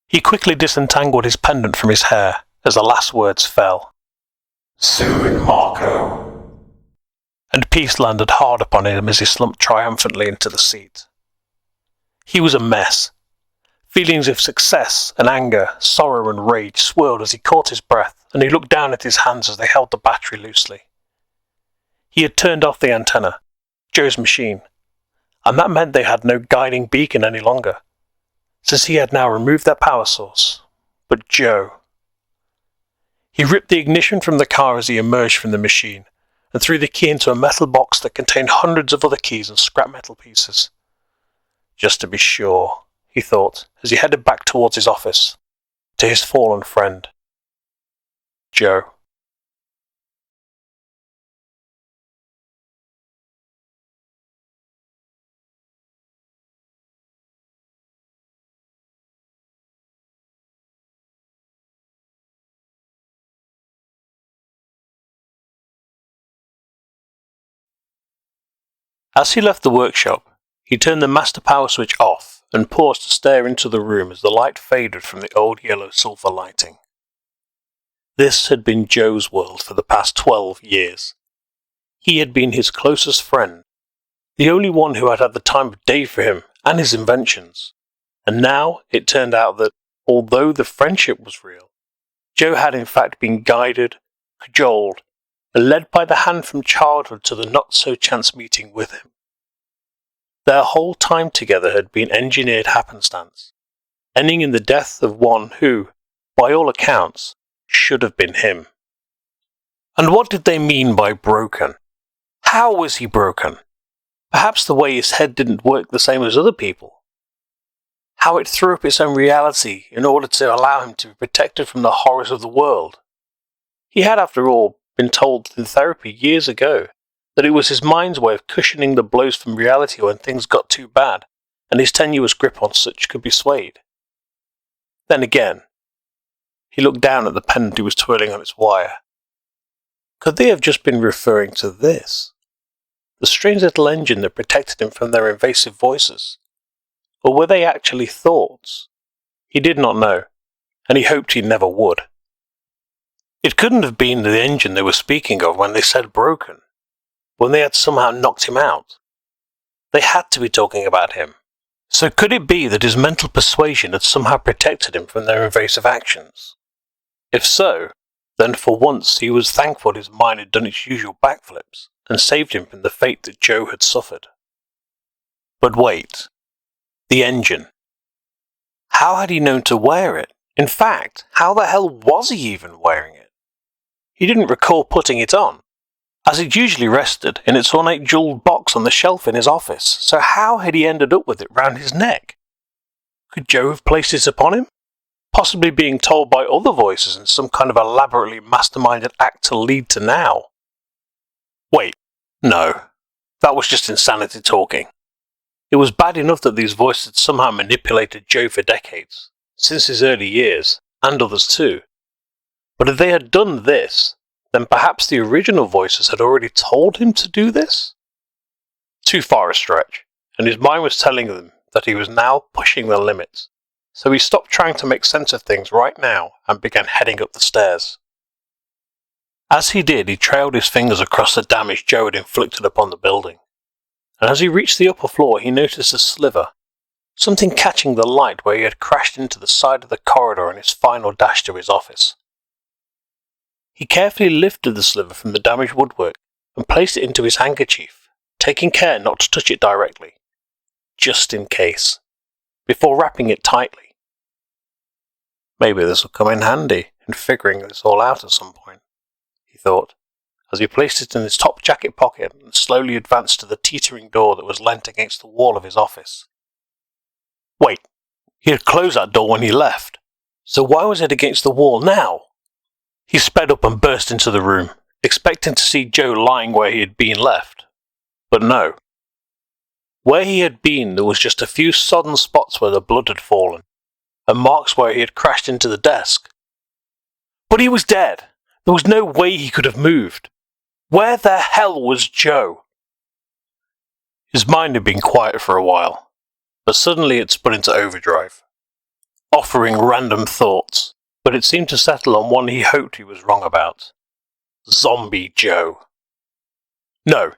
He quickly disentangled his pendant from his hair as the last words fell. "Soon, Marco." And peace landed hard upon him as he slumped triumphantly into the seat. He was a mess. Feelings of success and anger, sorrow and rage swirled as he caught his breath, and he looked down at his hands as they held the battery loosely. He had turned off the antenna, Joe's machine, and that meant they had no guiding beacon any longer, since he had now removed their power source. But Joe... He ripped the ignition from the car as he emerged from the machine, and threw the key into a metal box that contained hundreds of other keys and scrap metal pieces. Just to be sure, he thought, as he headed back towards his office, to his fallen friend, Joe. As he left the workshop, he turned the master power switch off and paused to stare into the room as the light faded from the old yellow sulfur lighting. This had been Joe's world for the past 12 years. He had been his closest friend, the only one who had had the time of day for him and his inventions. And now it turned out that, although the friendship was real, Joe had in fact been guided, cajoled, and led by the hand from childhood to the not-so-chance meeting with him. Their whole time together had been engineered happenstance, ending in the death of one who, by all accounts, should have been him. And what did they mean by broken? How was he broken? Perhaps the way his head didn't work the same as other people. How it threw up its own reality in order to allow him to be protected from the horrors of the world. He had, after all, been told in therapy years ago that it was his mind's way of cushioning the blows from reality when things got too bad, and his tenuous grip on such could be swayed. Then again, he looked down at the pendant he was twirling on its wire. Could they have just been referring to this? The strange little engine that protected him from their invasive voices? Or were they actually thoughts? He did not know, and he hoped he never would. It couldn't have been the engine they were speaking of when they said broken, when they had somehow knocked him out. They had to be talking about him. So could it be that his mental persuasion had somehow protected him from their invasive actions? If so, then for once he was thankful his mind had done its usual backflips and saved him from the fate that Joe had suffered. But wait, the engine. How had he known to wear it? In fact, how the hell was he even wearing it? He didn't recall putting it on, as it usually rested in its ornate jewelled box on the shelf in his office, so how had he ended up with it round his neck? Could Joe have placed it upon him? Possibly being told by other voices in some kind of elaborately masterminded act to lead to now. Wait, no, that was just insanity talking. It was bad enough that these voices had somehow manipulated Joe for decades, since his early years, and others too. But if they had done this, then perhaps the original voices had already told him to do this? Too far a stretch, and his mind was telling him that he was now pushing the limits. So he stopped trying to make sense of things right now and began heading up the stairs. As he did, he trailed his fingers across the damage Joe had inflicted upon the building. And as he reached the upper floor, he noticed a sliver, something catching the light where he had crashed into the side of the corridor on his final dash to his office. He carefully lifted the sliver from the damaged woodwork and placed it into his handkerchief, taking care not to touch it directly, just in case, before wrapping it tightly. Maybe this will come in handy in figuring this all out at some point, he thought, as he placed it in his top jacket pocket and slowly advanced to the teetering door that was leant against the wall of his office. Wait, he had closed that door when he left, so why was it against the wall now? He sped up and burst into the room, expecting to see Joe lying where he had been left. But no. Where he had been, there was just a few sodden spots where the blood had fallen, and marks where he had crashed into the desk. But he was dead. There was no way he could have moved. Where the hell was Joe? His mind had been quiet for a while, but suddenly it spun into overdrive, offering random thoughts, but it seemed to settle on one he hoped he was wrong about. Zombie Joe. No.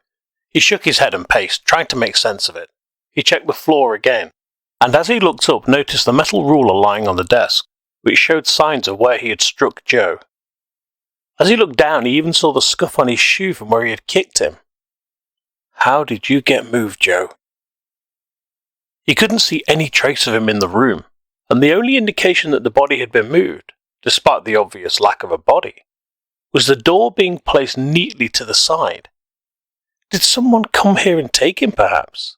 He shook his head and paced, trying to make sense of it. He checked the floor again, and as he looked up, noticed the metal ruler lying on the desk, which showed signs of where he had struck Joe. As he looked down, he even saw the scuff on his shoe from where he had kicked him. How did you get moved, Joe? He couldn't see any trace of him in the room, and the only indication that the body had been moved despite the obvious lack of a body, was the door being placed neatly to the side. Did someone come here and take him, perhaps?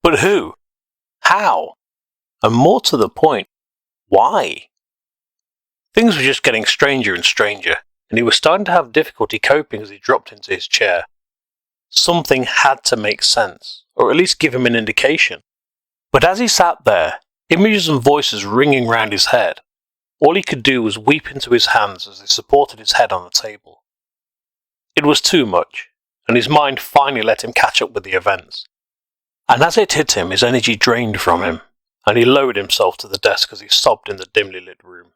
But who? How? And more to the point, why? Things were just getting stranger and stranger, and he was starting to have difficulty coping as he dropped into his chair. Something had to make sense, or at least give him an indication. But as he sat there, images and voices ringing round his head, all he could do was weep into his hands as they supported his head on the table. It was too much, and his mind finally let him catch up with the events. And as it hit him, his energy drained from him, and he lowered himself to the desk as he sobbed in the dimly lit room.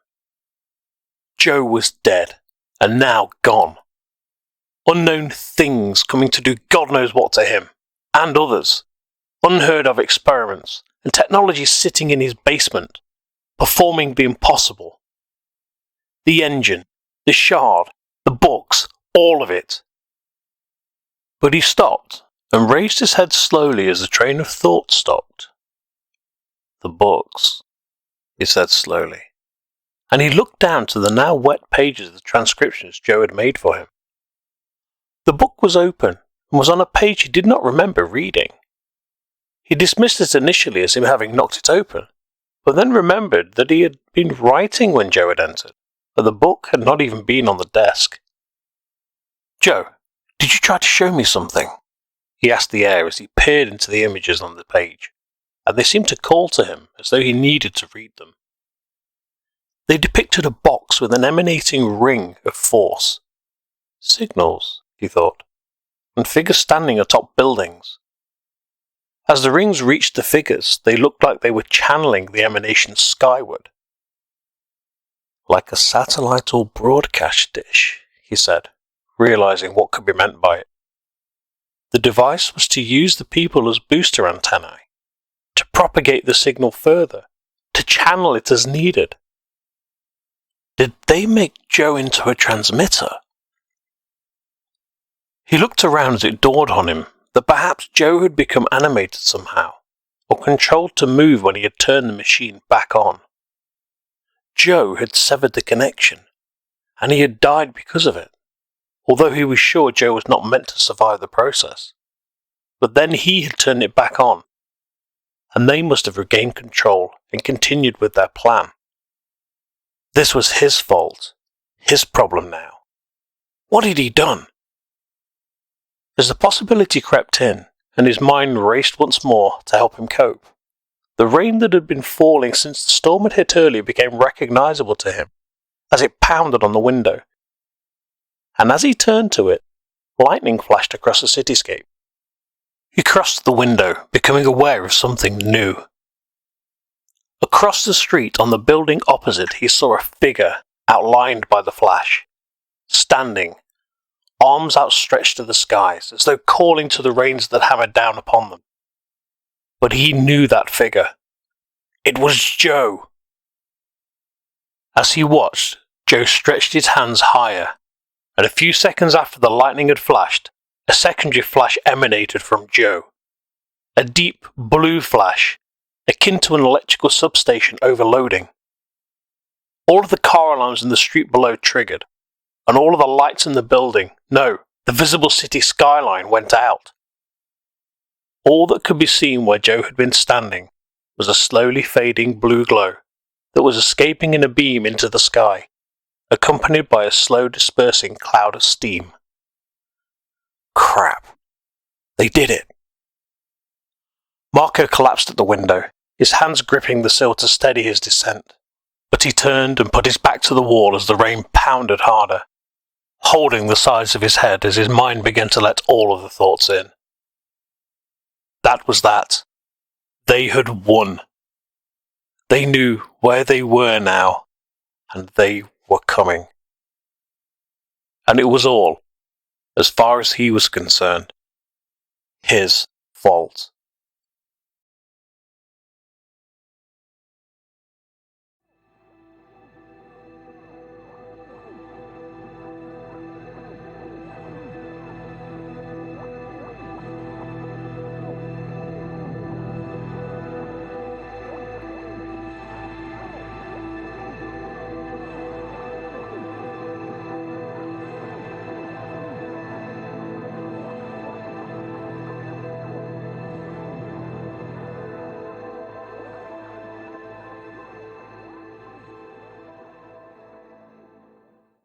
Joe was dead, and now gone. Unknown things coming to do God knows what to him, and others. Unheard of experiments, and technology sitting in his basement, performing the impossible. The engine, the shard, the books, all of it. But he stopped, and raised his head slowly as the train of thought stopped. The books, he said slowly, and he looked down to the now wet pages of the transcriptions Joe had made for him. The book was open, and was on a page he did not remember reading. He dismissed it initially as him having knocked it open, but then remembered that he had been writing when Joe had entered, but the book had not even been on the desk. "Joe, did you try to show me something?" he asked the air as he peered into the images on the page, and they seemed to call to him as though he needed to read them. They depicted a box with an emanating ring of force. Signals, he thought, and figures standing atop buildings. As the rings reached the figures, they looked like they were channeling the emanations skyward. "Like a satellite or broadcast dish," he said, realizing what could be meant by it. The device was to use the people as booster antennae, to propagate the signal further, to channel it as needed. Did they make Joe into a transmitter? He looked around as it dawned on him that perhaps Joe had become animated somehow, or controlled to move when he had turned the machine back on. Joe had severed the connection, and he had died because of it, although he was sure Joe was not meant to survive the process. But then he had turned it back on, and they must have regained control and continued with their plan. This was his fault, his problem now. What had he done? As the possibility crept in, and his mind raced once more to help him cope, the rain that had been falling since the storm had hit earlier became recognizable to him as it pounded on the window. And as he turned to it, lightning flashed across the cityscape. He crossed the window, becoming aware of something new. Across the street, on the building opposite, he saw a figure outlined by the flash, standing, arms outstretched to the skies, as though calling to the rains that hammered down upon them. But he knew that figure. It was Joe. As he watched, Joe stretched his hands higher, and a few seconds after the lightning had flashed, a secondary flash emanated from Joe. A deep blue flash, akin to an electrical substation overloading. All of the car alarms in the street below triggered, and all of the lights in the building, no, the visible city skyline, went out. All that could be seen where Joe had been standing was a slowly fading blue glow that was escaping in a beam into the sky, accompanied by a slow dispersing cloud of steam. Crap. They did it. Marco collapsed at the window, his hands gripping the sill to steady his descent, but he turned and put his back to the wall as the rain pounded harder, holding the sides of his head as his mind began to let all of the thoughts in. That was that. They had won. They knew where they were now, and they were coming. And it was all, as far as he was concerned, his fault.